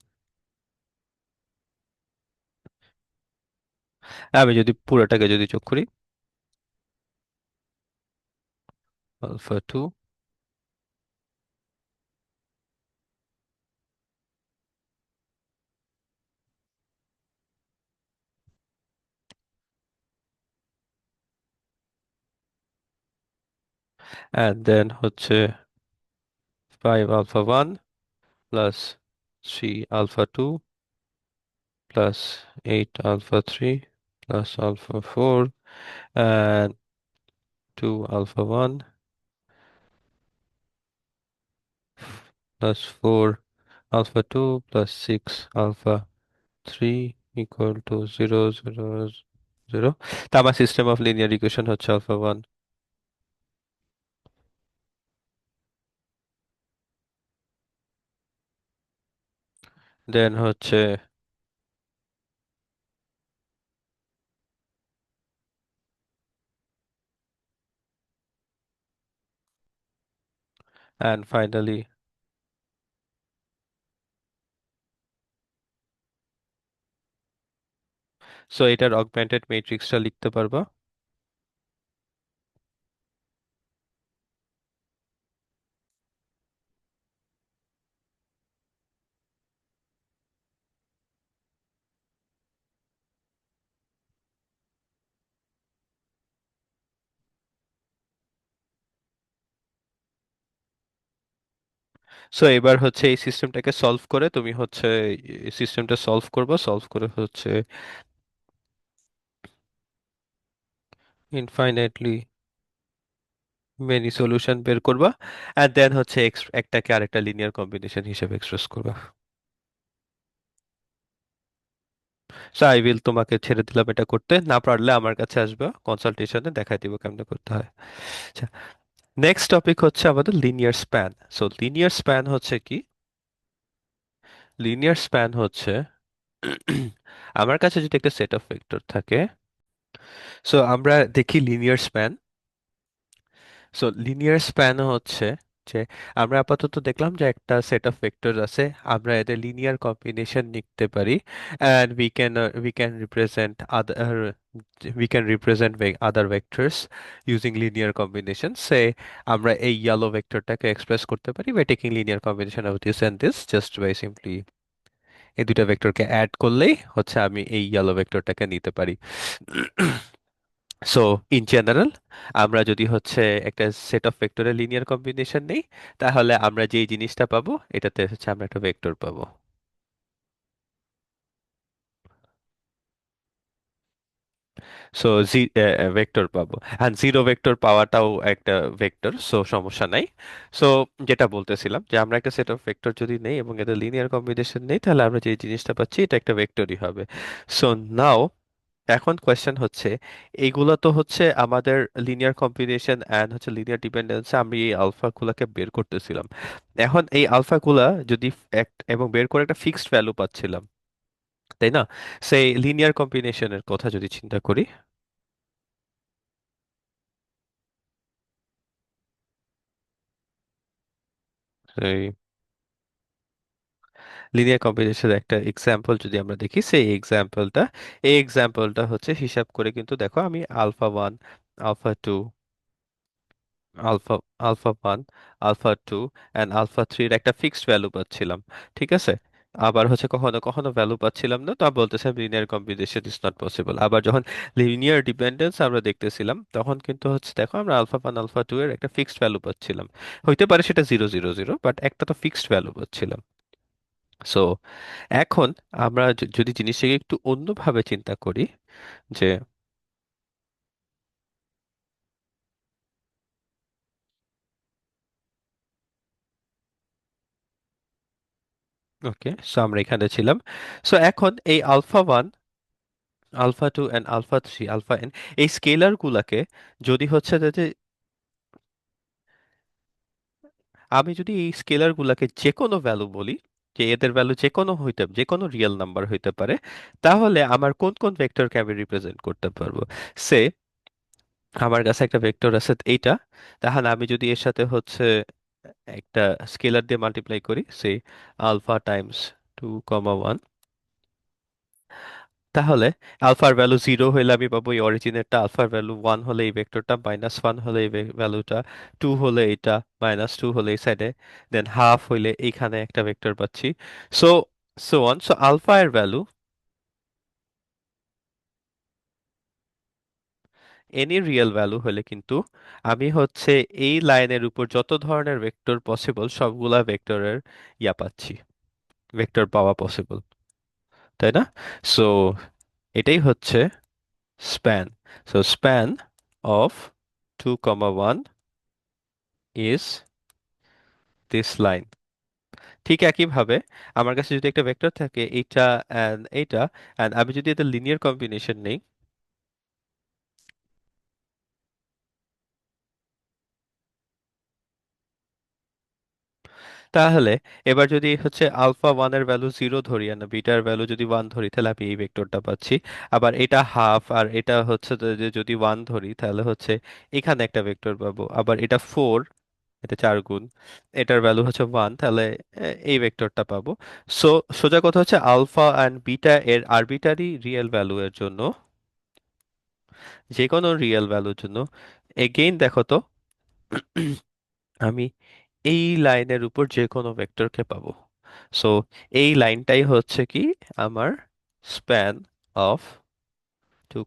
আমি যদি পুরোটাকে যদি যোগ করি alpha 2 and then হচ্ছে 5 alpha 1 plus 3 alpha 2 plus 8 alpha 3 plus alpha 4 and 2 alpha 1 plus 4 alpha 2 plus 6 alpha 3 equal to 0 0 0 তা আমার system of linear equation হচ্ছে alpha 1 দেন হচ্ছে and finally সো এটার অগমেন্টেড ম্যাট্রিক্সটা লিখতে পারবা। সো এবার হচ্ছে এই সিস্টেমটাকে সলভ করে তুমি হচ্ছে সিস্টেমটা সলভ করবা, সলভ করে হচ্ছে ইনফাইনাইটলি মেনি সলিউশন বের করবা এন্ড দেন হচ্ছে একটাকে আরেকটা লিনিয়ার কম্বিনেশন হিসেবে এক্সপ্রেস করবা। সো আই উইল তোমাকে ছেড়ে দিলাম এটা করতে, না পারলে আমার কাছে আসবে কনসালটেশনে দেখাই দিব কেমনে করতে হয়। আচ্ছা, নেক্সট টপিক হচ্ছে আমাদের linear span. So linear span হচ্ছে কি? লিনিয়ার স্প্যান হচ্ছে আমার কাছে যদি একটা সেট অফ ভেক্টর থাকে, সো আমরা দেখি linear span. So linear span হচ্ছে যে আমরা আপাতত দেখলাম যে একটা সেট অফ ভেক্টর আছে, আমরা এদের লিনিয়ার কম্বিনেশন নিতে পারি, and we can represent other we can represent other vectors using linear combination. Say আমরা এই yellow ভেক্টরটাকে এক্সপ্রেস করতে পারি by taking linear combination of this and this, just by simply এই দুইটা ভেক্টরকে অ্যাড করলেই হচ্ছে আমি এই yellow ভেক্টরটাকে নিতে পারি। সো ইন জেনারেল আমরা যদি হচ্ছে একটা সেট অফ ভেক্টরের লিনিয়ার কম্বিনেশন নেই, তাহলে আমরা যেই জিনিসটা পাবো এটাতে হচ্ছে আমরা একটা ভেক্টর পাবো। সো ভেক্টর পাবো, আর জিরো ভেক্টর পাওয়াটাও একটা ভেক্টর, সো সমস্যা নাই। সো যেটা বলতেছিলাম যে আমরা একটা সেট অফ ভেক্টর যদি নেই এবং এদের লিনিয়ার কম্বিনেশন নেই, তাহলে আমরা যে জিনিসটা পাচ্ছি এটা একটা ভেক্টরই হবে। সো নাও এখন কোয়েশ্চেন হচ্ছে, এইগুলো তো হচ্ছে আমাদের লিনিয়ার কম্বিনেশন এন্ড হচ্ছে লিনিয়ার ডিপেন্ডেন্স, আমি এই আলফা গুলাকে বের করতেছিলাম। এখন এই আলফা গুলা যদি এবং বের করে একটা ফিক্সড ভ্যালু পাচ্ছিলাম, তাই না? সেই লিনিয়ার কম্বিনেশনের কথা যদি চিন্তা করি, এই লিনিয়ার কম্বিনেশনের একটা এক্সাম্পল যদি আমরা দেখি, সেই এক্সাম্পলটা, এই এক্সাম্পলটা হচ্ছে হিসাব করে কিন্তু দেখো আমি alpha one, alpha two, alpha alpha one, alpha two and alpha থ্রির একটা ফিক্সড ভ্যালু পাচ্ছিলাম, ঠিক আছে? আবার হচ্ছে কখনো কখনো ভ্যালু পাচ্ছিলাম না, তো আমি বলতেছিলাম linear combination is not possible. আবার যখন লিনিয়ার ডিপেন্ডেন্স আমরা দেখতেছিলাম, তখন কিন্তু হচ্ছে দেখো আমরা আলফা ওয়ান আলফা টু এর একটা ফিক্সড ভ্যালু পাচ্ছিলাম। হইতে পারে সেটা 0 0 0, বাট একটা তো ফিক্সড ভ্যালু পাচ্ছিলাম। সো এখন আমরা যদি জিনিসটাকে একটু অন্যভাবে চিন্তা করি, যে ওকে, সো আমরা এখানে ছিলাম। সো এখন এই alpha one, alpha two and alpha three, alpha n, এই স্কেলার গুলাকে যদি হচ্ছে যে আমি যদি এই স্কেলার গুলাকে যে কোনো ভ্যালু বলি, যে এদের ভ্যালু যে কোনো রিয়েল নাম্বার হইতে পারে, তাহলে আমার কোন কোন ভেক্টরকে আমি রিপ্রেজেন্ট করতে পারবো? সে আমার কাছে একটা ভেক্টর আছে এইটা, তাহলে আমি যদি এর সাথে হচ্ছে একটা স্কেলার দিয়ে মাল্টিপ্লাই করি, সে আলফা টাইমস 2, 1, তাহলে আলফার ভ্যালু 0 হলে আমি পাবো এই অরিজিনেরটা, আলফার ভ্যালু 1 হলে এই ভেক্টরটা, -1 হলে এই ভ্যালুটা, 2 হলে এটা, -2 হলে এই সাইডে, দেন হাফ হইলে এইখানে একটা ভেক্টর পাচ্ছি। So so on, so alpha এর ভ্যালু এনি রিয়েল ভ্যালু হলে কিন্তু আমি হচ্ছে এই লাইনের উপর যত ধরনের ভেক্টর পসিবল সবগুলা ভেক্টরের পাচ্ছি, ভেক্টর পাওয়া পসিবল, তাই না? সো এটাই হচ্ছে span. So span of 2, 1 is this line. ঠিক একইভাবে আমার কাছে যদি একটা ভেক্টর থাকে এইটা অ্যান্ড এইটা, অ্যান্ড আমি যদি এদের লিনিয়ার কম্বিনেশন নেই, তাহলে এবার যদি হচ্ছে আলফা ওয়ানের ভ্যালু 0 ধরি আর বিটার ভ্যালু যদি 1 ধরি, তাহলে আমি এই ভেক্টরটা পাচ্ছি। আবার এটা হাফ, আর এটা হচ্ছে যে যদি 1 ধরি তাহলে হচ্ছে এখানে একটা ভেক্টর পাবো। আবার এটা 4, এটা 4 গুণ, এটার ভ্যালু হচ্ছে 1, তাহলে এই ভেক্টরটা পাবো। সো সোজা কথা হচ্ছে আলফা অ্যান্ড বিটা এর আরবিটারি রিয়েল ভ্যালু এর জন্য, যে কোনো রিয়েল ভ্যালুর জন্য, এগেইন দেখো তো, আমি এই লাইনের উপর যে কোনো ভেক্টরকে পাবো। সো এই লাইনটাই হচ্ছে কি আমার স্প্যান অফ 2,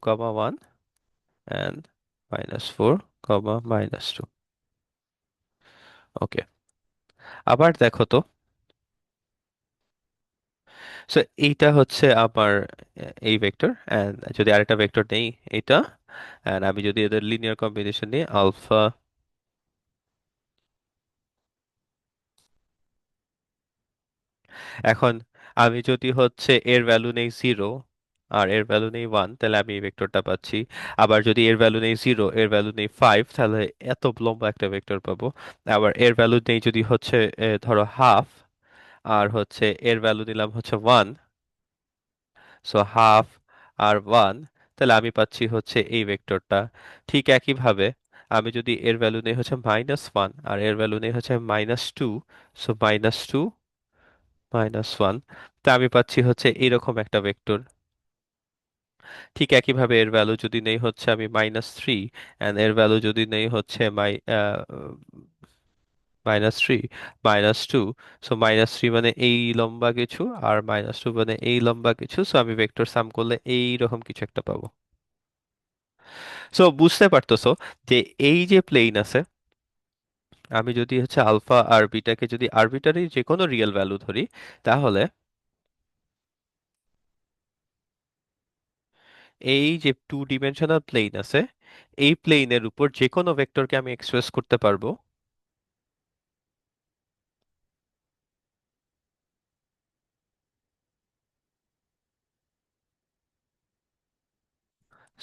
1 অ্যান্ড -4, -2। ওকে, আবার দেখো তো, সো এইটা হচ্ছে আমার এই ভেক্টর, অ্যান্ড যদি আরেকটা ভেক্টর নেই এইটা, অ্যান্ড আমি যদি এদের লিনিয়ার কম্বিনেশন নিই আলফা, এখন আমি যদি হচ্ছে এর ভ্যালু নেই 0 আর এর ভ্যালু নেই 1, তাহলে আমি এই ভেক্টরটা পাচ্ছি। আবার যদি এর ভ্যালু নেই 0, এর ভ্যালু নেই 5, তাহলে এত লম্বা একটা ভেক্টর পাবো। আবার এর ভ্যালু নেই যদি হচ্ছে ধরো হাফ, আর হচ্ছে এর ভ্যালু নিলাম হচ্ছে 1, সো হাফ আর 1, তাহলে আমি পাচ্ছি হচ্ছে এই ভেক্টরটা। ঠিক একইভাবে আমি যদি এর ভ্যালু নেই হচ্ছে -1 আর এর ভ্যালু নেই হচ্ছে -2, সো -2 -1, তা আমি পাচ্ছি হচ্ছে এরকম একটা ভেক্টর। ঠিক একইভাবে এর ভ্যালু যদি নেই হচ্ছে আমি -3, অ্যান্ড এর ভ্যালু যদি নেই হচ্ছে -3, -2, সো -3 মানে এই লম্বা কিছু, আর -2 মানে এই লম্বা কিছু, সো আমি ভেক্টর সাম করলে এইরকম কিছু একটা পাবো। সো বুঝতে পারতেছো যে এই যে প্লেন আছে, আমি যদি হচ্ছে আলফা আর বিটাকে যদি আরবিটারি যে কোনো রিয়েল ভ্যালু ধরি, তাহলে এই যে টু ডিমেনশনাল প্লেন আছে, এই প্লেনের উপর যে কোনো ভেক্টরকে আমি এক্সপ্রেস করতে পারবো।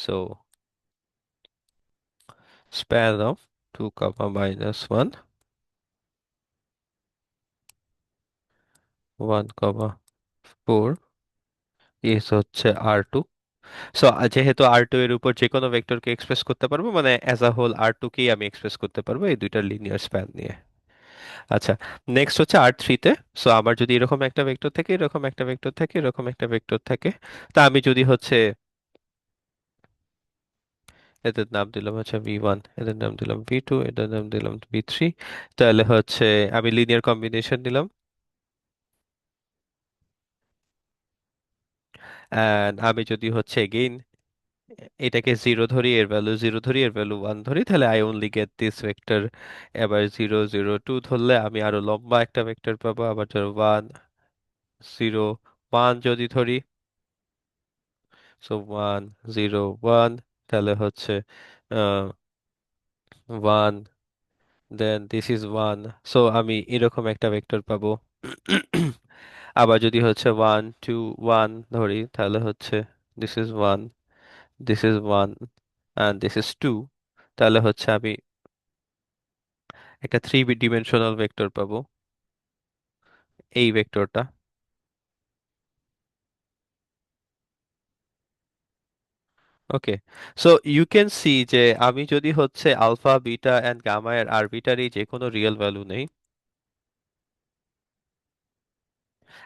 So span of 2 comma -1, 1 comma 4 is হচ্ছে R2। সো যেহেতু R2 এর উপর যে কোনো ভেক্টরকে এক্সপ্রেস করতে পারবো, মানে অ্যাজ আ হোল R2 কেই আমি এক্সপ্রেস করতে পারবো এই দুইটার লিনিয়ার স্প্যান নিয়ে। আচ্ছা, নেক্সট হচ্ছে R3 তে। সো আমার যদি এরকম একটা ভেক্টর থাকে, এরকম একটা ভেক্টর থাকে, এরকম একটা ভেক্টর থাকে, তা আমি যদি হচ্ছে এদের নাম দিলাম হচ্ছে V1, এদের নাম দিলাম V2, এদের নাম দিলাম V3, তাহলে হচ্ছে আমি লিনিয়ার কম্বিনেশন নিলাম, অ্যান্ড আমি যদি হচ্ছে এগেইন এটাকে জিরো ধরি, এর ভ্যালু জিরো ধরি, এর ভ্যালু ওয়ান ধরি, তাহলে I only get this vector. এবার 0 0 2 ধরলে আমি আরো লম্বা একটা ভেক্টর পাবো। আবার ধরো 1 0 1 যদি ধরি, সো 1 0 1, তাহলে হচ্ছে 1, দেন দিস ইজ 1, সো আমি এরকম একটা ভেক্টর পাবো। আবার যদি হচ্ছে 1 2 1 ধরি, তাহলে হচ্ছে this is 1, this is 1, and this is 2, তাহলে হচ্ছে আমি একটা থ্রি ডিমেনশনাল ভেক্টর পাবো, এই ভেক্টরটা। ওকে, সো ইউ ক্যান সি যে আমি যদি হচ্ছে আলফা বিটা অ্যান্ড গামা এর আরবিটারি যে কোনো রিয়েল ভ্যালু নেই,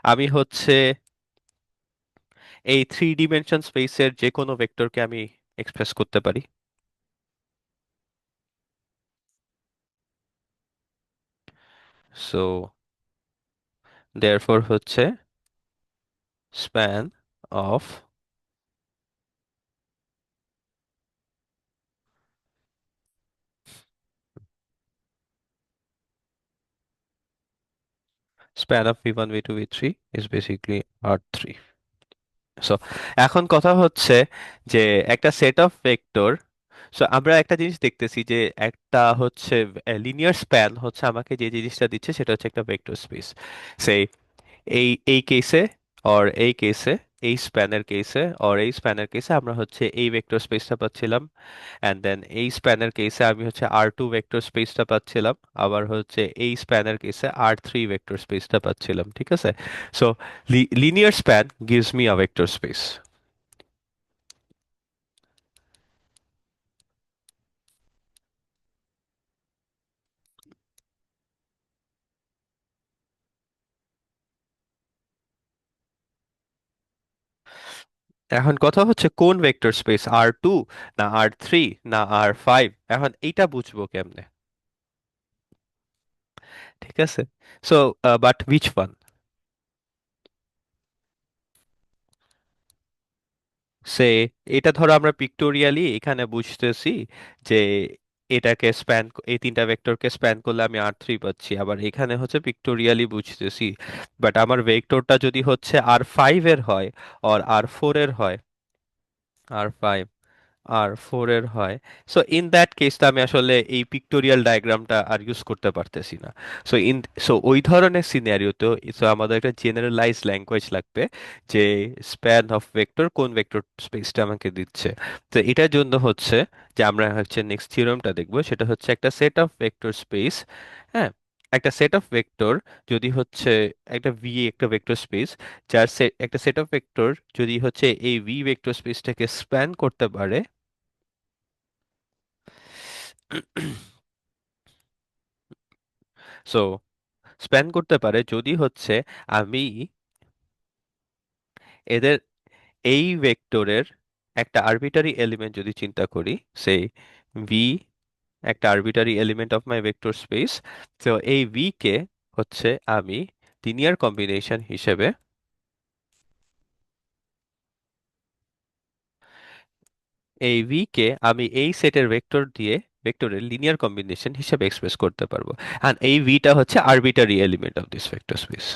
আমি হচ্ছে এই থ্রি ডিমেনশন স্পেসের যে কোনো ভেক্টরকে আমি এক্সপ্রেস করতে পারি। সো দেয়ারফর হচ্ছে span of span of v1 v2 v3 is basically R3. So এখন কথা হচ্ছে যে একটা সেট অফ ভেক্টর, সো আমরা একটা জিনিস দেখতেছি যে একটা হচ্ছে লিনিয়ার স্প্যান হচ্ছে আমাকে যে জিনিসটা দিচ্ছে সেটা হচ্ছে একটা ভেক্টর স্পেস। সেই এই কেসে অর এই কেসে, এই স্প্যানের কেসে অর এই স্প্যানের কেসে আমরা হচ্ছে এই ভেক্টর স্পেসটা পাচ্ছিলাম, অ্যান্ড দেন এই স্প্যানের কেসে আমি হচ্ছে R2 ভেক্টর স্পেসটা পাচ্ছিলাম, আবার হচ্ছে এই স্প্যানের কেসে R3 ভেক্টর স্পেসটা পাচ্ছিলাম, ঠিক আছে? So linear span gives me আ ভেক্টর স্পেস। এখন কথা হচ্ছে কোন ভেক্টর স্পেস, R2 না R3 না R5, এখন এইটা বুঝবো কেমনে? ঠিক আছে, সো বাট হুইচ ওয়ান? সে এটা ধরো আমরা পিক্টোরিয়ালি এখানে বুঝতেছি যে এটাকে স্প্যান, এই তিনটা ভেক্টরকে স্প্যান করলে আমি R3 পাচ্ছি, আবার এখানে হচ্ছে পিক্টোরিয়ালি বুঝতেছি, বাট আমার ভেক্টরটা যদি হচ্ছে R5 এর হয় আর R4 এর হয়, R5 আর 4 এর হয়, সো ইন দ্যাট কেসটা আমি আসলে এই পিক্টোরিয়াল ডায়াগ্রামটা আর ইউজ করতে পারতেছি না। সো সো ওই ধরনের সিনারিওতে সো আমাদের একটা জেনারেলাইজ ল্যাঙ্গুয়েজ লাগবে যে স্প্যান অফ ভেক্টর কোন ভেক্টর স্পেসটা আমাকে দিচ্ছে। তো এটার জন্য হচ্ছে যে আমরা হচ্ছে নেক্সট থিওরেমটা দেখবো, সেটা হচ্ছে একটা সেট অফ ভেক্টর স্পেস। হ্যাঁ, একটা সেট অফ ভেক্টর যদি হচ্ছে একটা ভি একটা ভেক্টর স্পেস, যার একটা সেট অফ ভেক্টর যদি হচ্ছে এই ভি ভেক্টর স্পেসটাকে স্প্যান করতে পারে, সো স্প্যান করতে পারে যদি হচ্ছে আমি এদের এই ভেক্টরের একটা আরবিটারি এলিমেন্ট যদি চিন্তা করি, সেই ভি একটা arbitrary element of my vector space. তো এই ভি কে হচ্ছে আমি লিনিয়ার কম্বিনেশন হিসেবে, এই ভি কে আমি এই সেটের ভেক্টর দিয়ে ভেক্টরের লিনিয়ার কম্বিনেশন হিসেবে এক্সপ্রেস করতে পারবো। আর এই ভিটা হচ্ছে arbitrary element of this vector space.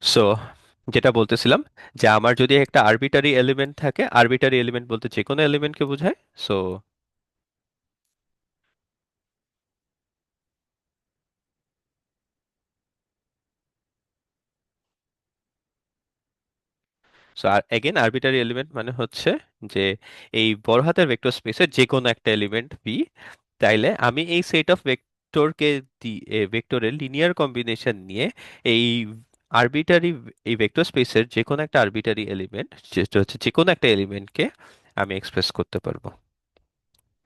So যেটা বলতেছিলাম, যে আমার যদি একটা আরবিটারি এলিমেন্ট থাকে, আরবিটারি এলিমেন্ট বলতে যে কোনো এলিমেন্টকে বোঝায়। সো সো আর এগেন আরবিটারি এলিমেন্ট মানে হচ্ছে যে এই বড় হাতের ভেক্টর স্পেসের যে কোনো একটা এলিমেন্ট ভি, তাইলে আমি এই সেট অফ ভেক্টরকে ভেক্টরের লিনিয়ার কম্বিনেশন নিয়ে এই আরবিটারি, এই ভেক্টর স্পেসের যে কোনো একটা আরবিটারি এলিমেন্ট, যেটা হচ্ছে যে কোনো একটা এলিমেন্টকে আমি এক্সপ্রেস করতে পারবো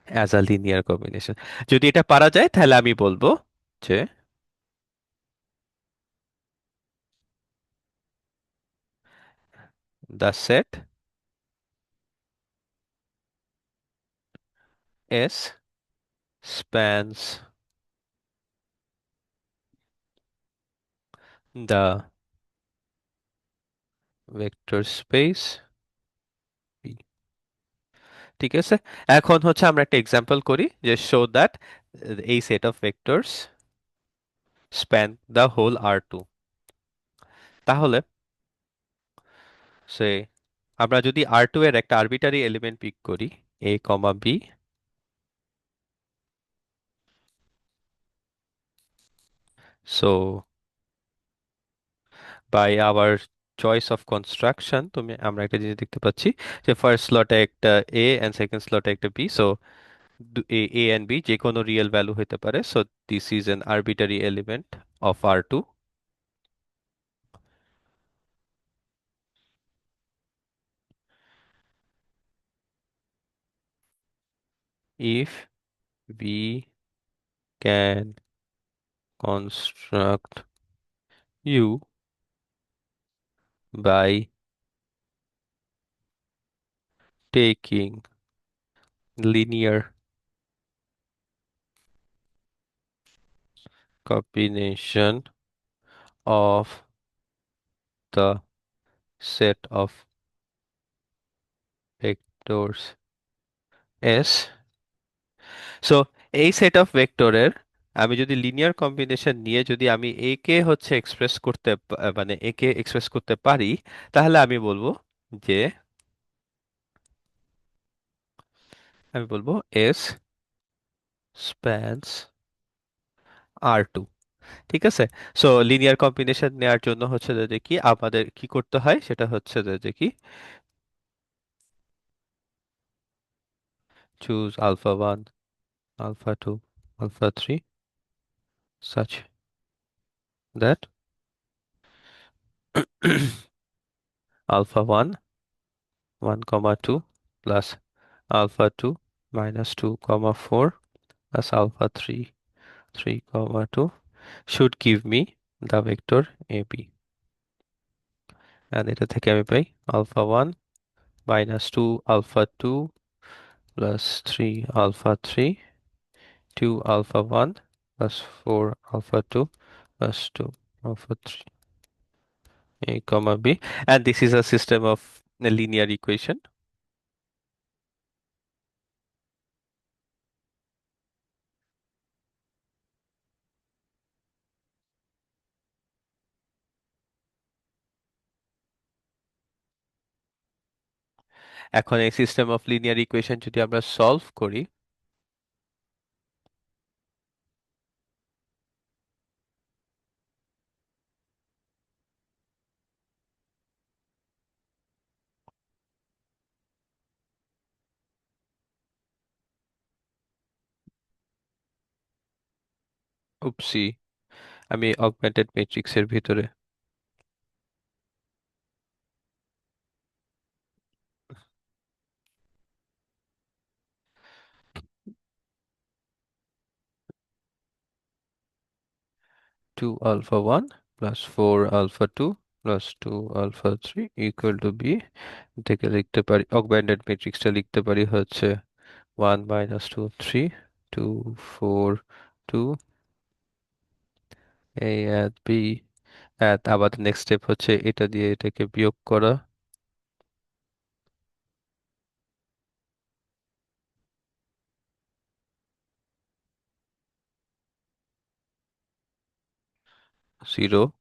অ্যাজ আ লিনিয়ার কম্বিনেশন। যদি এটা পারা যায় তাহলে আমি বলবো যে the set S spans the vector space V। ঠিক আছে, এখন হচ্ছে আমরা একটা এক্সাম্পল করি যে শো দ্যাট এই set of vectors span the whole R two. তাহলে সে আমরা যদি আর টু এর একটা আরবিটারি এলিমেন্ট পিক করি, A comma B, so by our choice of construction আমরা একটা জিনিস দেখতে পাচ্ছি যে ফার্স্ট স্লটে একটা এ এন্ড সেকেন্ড স্লটে একটা B. So a and b যে কোনো রিয়েল ভ্যালু হতে পারে। So this is an arbitrary element of R2 if we can construct U by taking linear combination of the set of vectors S। So এই set of ভেক্টরের আমি যদি linear combination নিয়ে যদি আমি এ কে হচ্ছে এক্সপ্রেস করতে মানে এ কে এক্সপ্রেস করতে পারি, তাহলে যে আমি বলবো এস স্প্যানস আর টু। ঠিক আছে, সো লিনিয়ার কম্বিনেশন নেওয়ার জন্য হচ্ছে যে কি আমাদের কি করতে হয়, সেটা হচ্ছে যে কি choose alpha one, alpha two, alpha three such that alpha 1 1 comma 2 plus alpha 2 minus 2 comma 4 plus alpha 3 3 comma 2 should give me the vector AB, and এটা থেকে আমি পাই alpha 1 minus 2 alpha 2 plus 3 alpha 3 2 alpha 1 plus 4 alpha 2 plus 2 alpha 3 A comma B, and this is a system of a linear equation. এখন এই system of linear equation যদি আমরা solve করি, উপসি, আমি augmented ম্যাট্রিক্সের ভিতরে 2 alpha 1 plus 4 alpha 2 plus 2 alpha 3 equal to B. থেকে লিখতে পারি অগমেন্টেড ম্যাট্রিক্সটা লিখতে পারি হচ্ছে 1 - 2 3 2 4 2 a at b at আবার নেক্সট স্টেপ হচ্ছে এটা দিয়ে এটাকে বিয়োগ করা। 0।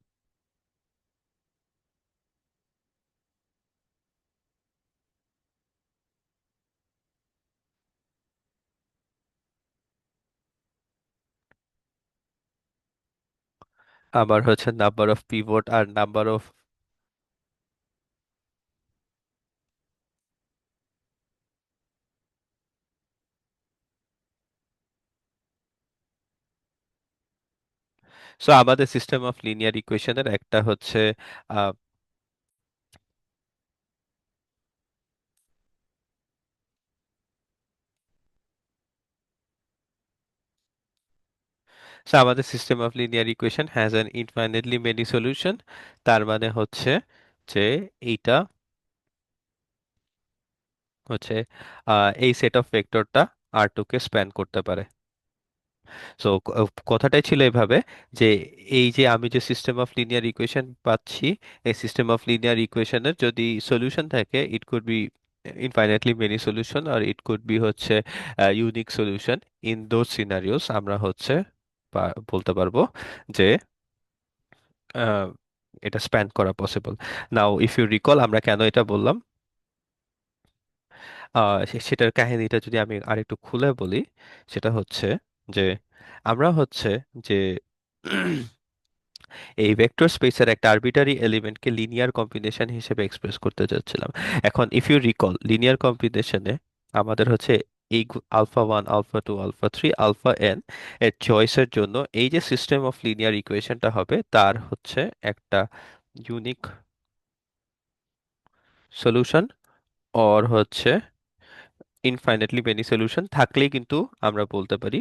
আবার হচ্ছে নাম্বার অফ পিভট আর নাম্বার অফ। সো আমাদের সিস্টেম অফ লিনিয়ার ইকুয়েশনের একটা হচ্ছে সো আমাদের system of linear equation has an infinitely many solution. তার মানে হচ্ছে যে এইটা হচ্ছে এই সেট অফ ভেক্টরটা আর টু কে স্প্যান করতে পারে। সো কথাটাই ছিল এভাবে যে এই যে আমি যে সিস্টেম অফ লিনিয়ার ইকুয়েশন পাচ্ছি, এই সিস্টেম অফ লিনিয়ার ইকুয়েশনের যদি সলিউশন থাকে, it could be infinitely many solution আর ইট কুড বি হচ্ছে unique solution. In those scenarios আমরা হচ্ছে বলতে পারবো যে আহ, এটা স্প্যান করা possible. Now if you recall আমরা কেন এটা বললাম, সেটার কাহিনীটা যদি আমি আরেকটু খুলে বলি, সেটা হচ্ছে যে আমরা হচ্ছে যে এই ভেক্টর স্পেসের একটা আরবিটারি এলিমেন্টকে লিনিয়ার কম্বিনেশন হিসেবে এক্সপ্রেস করতে চাচ্ছিলাম। এখন ইফ ইউ রিকল লিনিয়ার কম্বিনেশনে আমাদের হচ্ছে এই alpha 1 alpha 2 alpha 3 alpha n এর চয়েসের জন্য এই যে সিস্টেম অফ লিনিয়ার ইকুয়েশনটা হবে তার হচ্ছে একটা ইউনিক সলিউশন অর হচ্ছে ইনফাইনাইটলি মেনি সলিউশন থাকলেই কিন্তু আমরা বলতে পারি,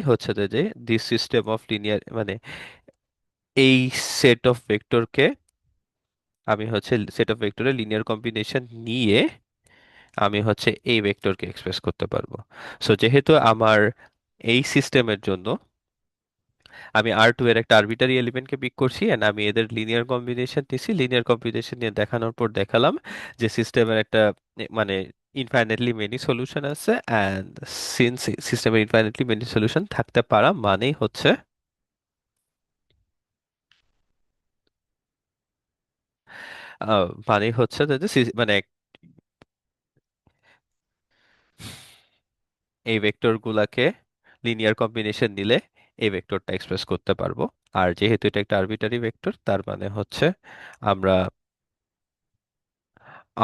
হচ্ছে যে দিস সিস্টেম অফ লিনিয়ার মানে এই সেট অফ ভেক্টরকে আমি হচ্ছে সেট অফ ভেক্টরের লিনিয়ার কম্বিনেশন নিয়ে আমি হচ্ছে এই ভেক্টরকে এক্সপ্রেস করতে পারবো। সো যেহেতু আমার এই সিস্টেমের জন্য আমি আর টু এর একটা আরবিটারি এলিমেন্টকে পিক করছি এন্ড আমি এদের লিনিয়ার কম্বিনেশন নিছি, লিনিয়ার কম্বিনেশন নিয়ে দেখানোর পর দেখালাম যে সিস্টেমের একটা মানে ইনফাইনাইটলি মেনি সলিউশন আছে অ্যান্ড সিন্স সিস্টেমের ইনফাইনাইটলি মেনি সলিউশন থাকতে পারা মানেই হচ্ছে যে মানে এই ভেক্টর গুলাকে লিনিয়ার কম্বিনেশন নিলে এই ভেক্টরটা এক্সপ্রেস করতে পারবো। আর যেহেতু এটা একটা আরবিটারি ভেক্টর তার মানে হচ্ছে আমরা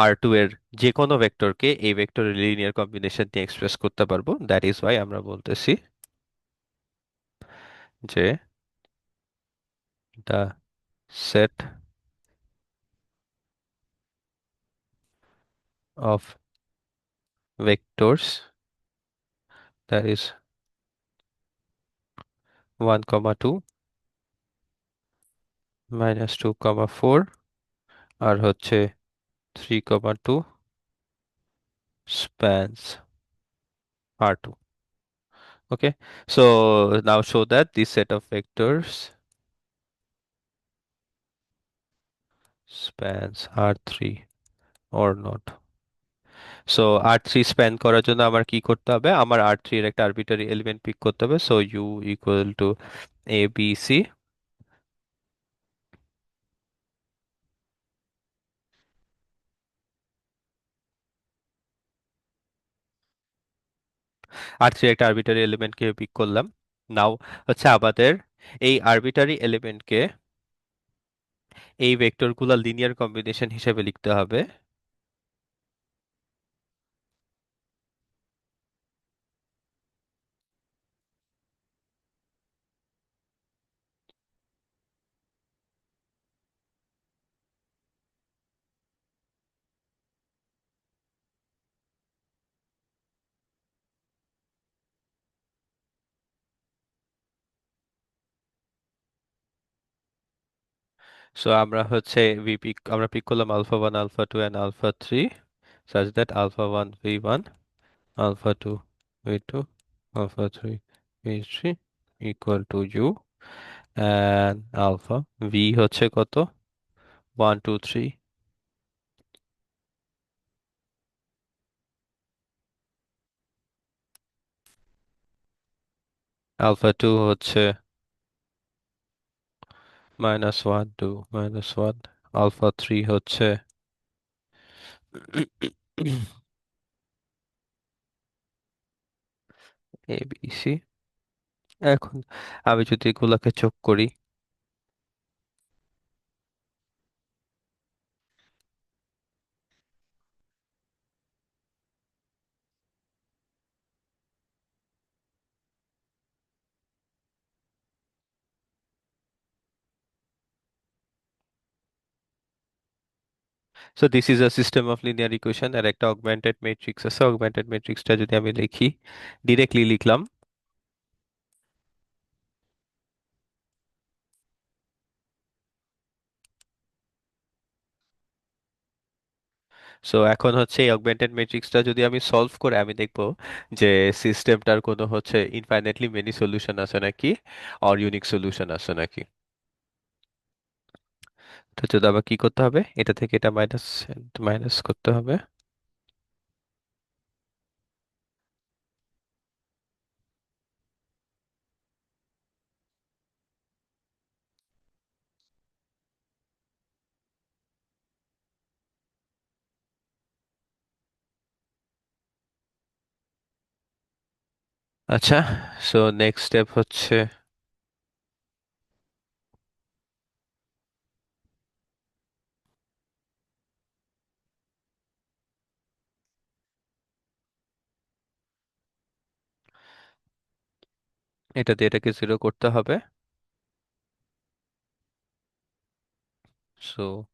আর টু এর যে কোনো ভেক্টরকে এই ভেক্টরের লিনিয়ার কম্বিনেশন দিয়ে এক্সপ্রেস করতে পারবো। দ্যাট ইজ ওয়াই আমরা বলতেছি যে the set of vectors that is 1, 2 -2, 4 আর হচ্ছে 3, 2 spans R2. Okay, so now show that this set of vectors spans R3 or not. So R3 span করার জন্য আমার কি করতে হবে, আমার R3 এর একটা আরবিটারি এলিমেন্ট পিক করতে হবে। So U equal to ABC। R3 এর একটা আরবিটারি এলিমেন্টকে পিক করলাম। নাও হচ্ছে আমাদের এই আরবিটারি এলিমেন্টকে এই ভেক্টরগুলোর লিনিয়ার কম্বিনেশন হিসেবে লিখতে হবে। সো আমরা হচ্ছে আমরা পিক করলাম alpha one alpha two and alpha three such that alpha 1 v1 alpha 2 v2 alpha 3 v3 equal to u and alpha v হচ্ছে কত 1 2 3 alpha 2 হচ্ছে -1 2 -1 alpha 3 হচ্ছে a b c এখন আমি যদি এগুলাকে যোগ করি so this is a system of linear equation আর একটা অগমেন্টেড ম্যাট্রিক্স আছে অগমেন্টেড ম্যাট্রিক্সটা যদি আমি লিখি ডিরেক্টলি লিখলাম সো এখন হচ্ছে এই অগমেন্টেড ম্যাট্রিক্সটা যদি আমি সলভ করে আমি দেখব যে সিস্টেমটার কোনো হচ্ছে ইনফাইনাইটলি মেনি সলিউশন আছে নাকি অর ইউনিক সলিউশন আছে নাকি তো যদি আবার কি করতে হবে এটা থেকে এটা মাইনাস মাইনাস করতে হবে আচ্ছা সো নেক্সট স্টেপ হচ্ছে এটা দিয়ে এটাকে জিরো করতে হবে সো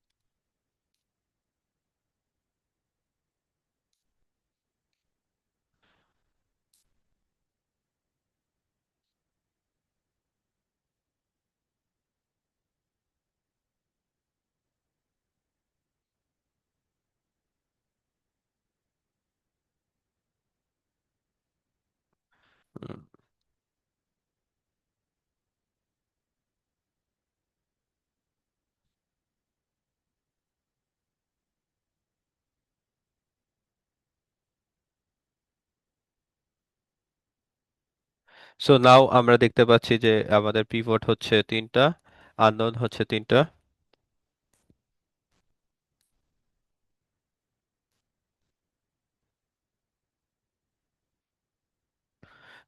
সো নাও আমরা দেখতে পাচ্ছি যে আমাদের পিভট হচ্ছে তিনটা আননোন হচ্ছে তিনটা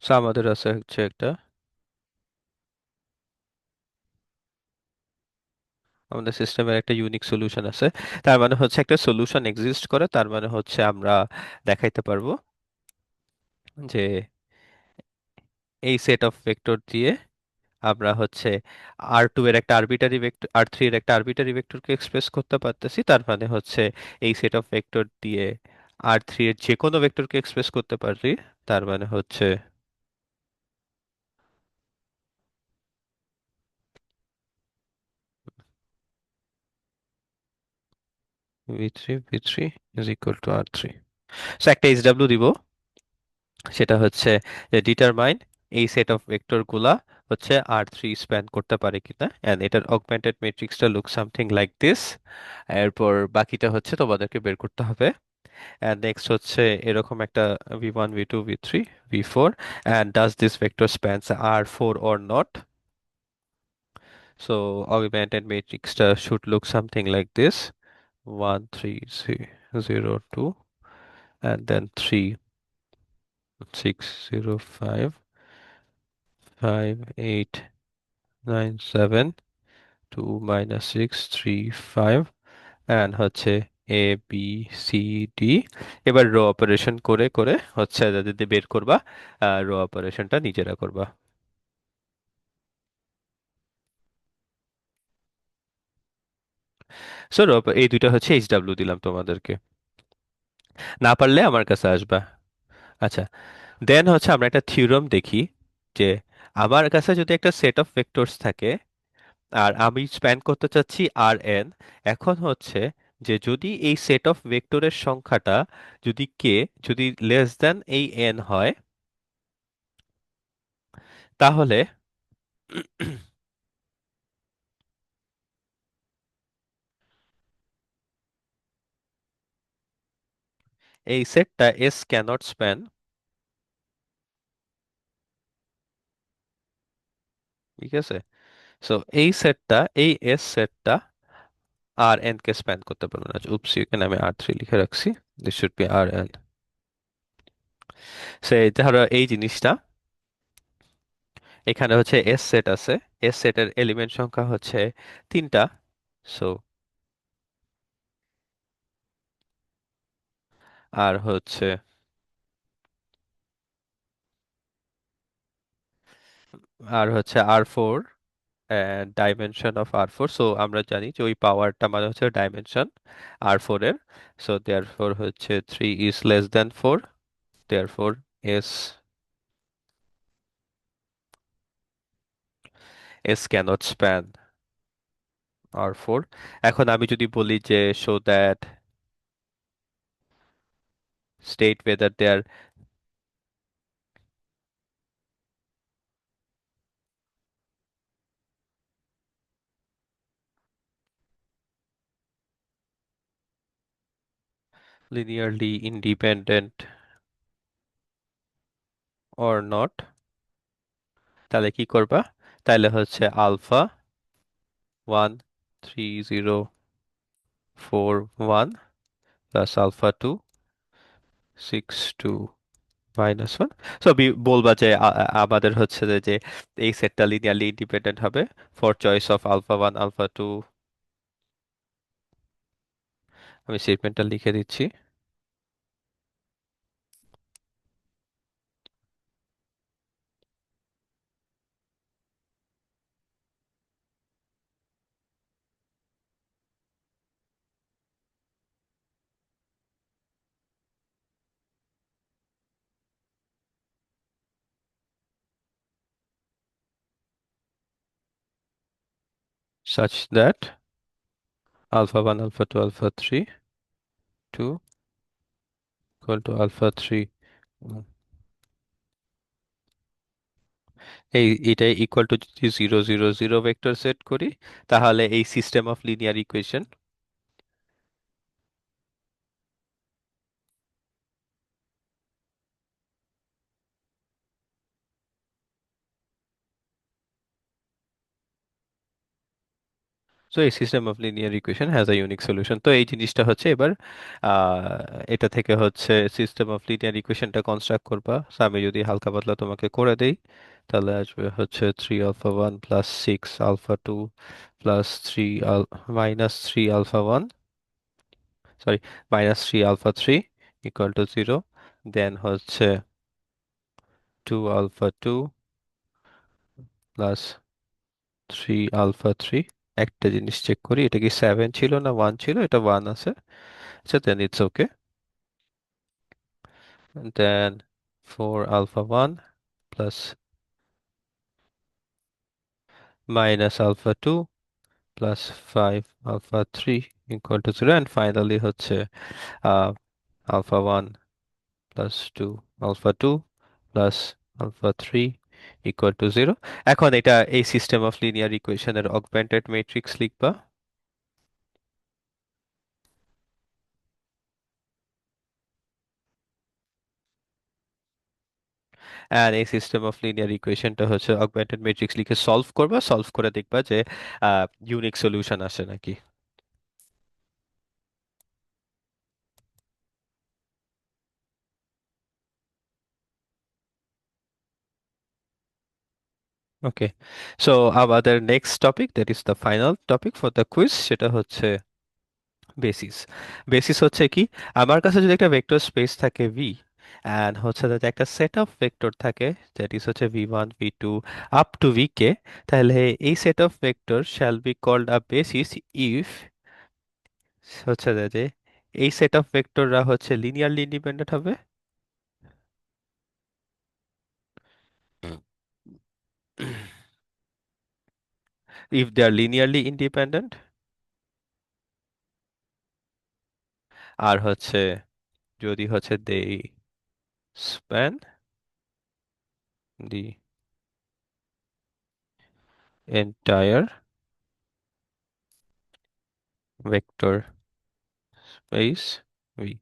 সো আমাদের আছে হচ্ছে একটা আমাদের সিস্টেমের একটা ইউনিক সলিউশন আছে তার মানে হচ্ছে একটা সলিউশন এক্সিস্ট করে তার মানে হচ্ছে আমরা দেখাইতে পারবো যে এই সেট অফ ভেক্টর দিয়ে আমরা হচ্ছে আর টু এর একটা আরবিটারি ভেক্টর আর থ্রি এর একটা আরবিটারি ভেক্টরকে এক্সপ্রেস করতে পারতেছি তার মানে হচ্ছে এই সেট অফ ভেক্টর দিয়ে আর থ্রি এর যে কোনো ভেক্টরকে এক্সপ্রেস করতে পারি তার মানে হচ্ছে v three v three is equal to R three so একটা এইচডাব্লিউ দিব সেটা হচ্ছে যে ডিটারমাইন এই সেট অফ ভেক্টর গুলা হচ্ছে আর থ্রি স্প্যান করতে পারে কিনা এন্ড এটার অগমেন্টেড ম্যাট্রিক্সটা লুক সামথিং লাইক দিস এরপর বাকিটা হচ্ছে তোমাদেরকে বের করতে হবে and next হচ্ছে এরকম একটা v1 v2 v3 v4 and does this vector spans R4 or not so augmented matrixটা should look something like this 1 3 0 2 and then 3 6 0 5 5 8 9 7 2 minus 6 3 5 and হচ্ছে এ বি সি ডি এবার রো অপারেশন করে করে হচ্ছে যদি বের করবা রো অপারেশনটা নিজেরা করবা সো রো এই দুইটা হচ্ছে এইচডাব্লিউ দিলাম তোমাদেরকে না পারলে আমার কাছে আসবা আচ্ছা দেন হচ্ছে আমরা একটা থিওরেম দেখি যে আমার কাছে যদি একটা সেট অফ ভেক্টরস থাকে আর আমি স্প্যান করতে চাচ্ছি আর এন। এখন হচ্ছে যে যদি এই সেট অফ ভেক্টরের সংখ্যাটা যদি কে যদি লেস দ্যান এই এন হয়, তাহলে এই সেটটা এস ক্যানট স্প্যান। ঠিক আছে, সো এই সেটটা, এই এস সেটটা আর এন কে স্প্যান করতে পারবে না। উপসি, এখানে আমি আর থ্রি লিখে রাখছি, this should be R N. Say ধরো এই জিনিসটা, এখানে হচ্ছে এস সেট আছে, এস সেটের এলিমেন্ট সংখ্যা হচ্ছে তিনটা। সো আর হচ্ছে R four, dimension of R four. So আমরা জানি যে ওই পাওয়ারটা মানে হচ্ছে ডাইমেনশন আর ফোর এর। সো দেয়ার ফোর হচ্ছে three is less than four, therefore S S cannot span R four. এখন আমি যদি বলি যে show that state whether they are linearly independent or not, তাহলে কি করবা? তাহলে হচ্ছে আলফা 1 3 0 4 1 প্লাস আলফা 2 6 2 - 1। সো বলবা যে আমাদের হচ্ছে যে এই সেটটা লিনিয়ারলি ইন্ডিপেন্ডেন্ট হবে for choice of alpha 1 alpha 2। আমি স্টেটমেন্টটা লিখে দিচ্ছি। such that alpha 1 alpha 2 alpha 3 2 equal to alpha 3। এটাই ইকুয়াল টু যদি 0 0 0 ভেক্টর সেট করি, তাহলে এই system of linear equation. So এই system of linear equation has a unique solution. তো এই জিনিসটা হচ্ছে এবার এটা থেকে হচ্ছে সিস্টেম অফ লিনিয়ার ইকুয়েশনটা কনস্ট্রাক্ট করবা। So আমি যদি হালকা পাতলা তোমাকে করে দেই, তাহলে আসবে হচ্ছে 3 alpha 1 plus 6 alpha 2 plus -3 alpha 1, sorry, -3 alpha 3 equal to 0। Then হচ্ছে 2 আলফা 2 প্লাস 3 আলফা 3। একটা জিনিস চেক করি, এটা কি 7 ছিল না 1 ছিল? এটা 1 আছে। আচ্ছা, then it's okay. Then 4 alpha 1 plus -alpha 2 plus 5 alpha 3 equal to 0। And finally হচ্ছে alpha 1 plus 2 alpha 2 plus alpha 3 equal to 0। এখন এটা এই সিস্টেম অফ লিনিয়ার ইকুয়েশনের অগমেন্টেড ম্যাট্রিক্স লিখবা। আর এই সিস্টেম অফ লিনিয়ার ইকুয়েশনটা হচ্ছে অগমেন্টেড ম্যাট্রিক্স লিখে সলভ করবা, সলভ করে দেখবা যে ইউনিক সলিউশন আসে নাকি। ওকে, সো আমাদের next topic, that is the final topic for the quiz, সেটা হচ্ছে বেসিস। বেসিস হচ্ছে কি, আমার কাছে যদি একটা ভেক্টর স্পেস থাকে ভি, অ্যান্ড হচ্ছে যাতে একটা সেট অফ ভেক্টর থাকে, দ্যাট ইজ হচ্ছে v1 v2 up to vk, তাহলে এই set of vector shall be called a basis if হচ্ছে যে এই সেট অফ ভেক্টররা হচ্ছে লিনিয়ারলি ইন্ডিপেন্ডেন্ট হবে। If they are linearly independent, আর হচ্ছে যদি হচ্ছে they span the entire vector space V.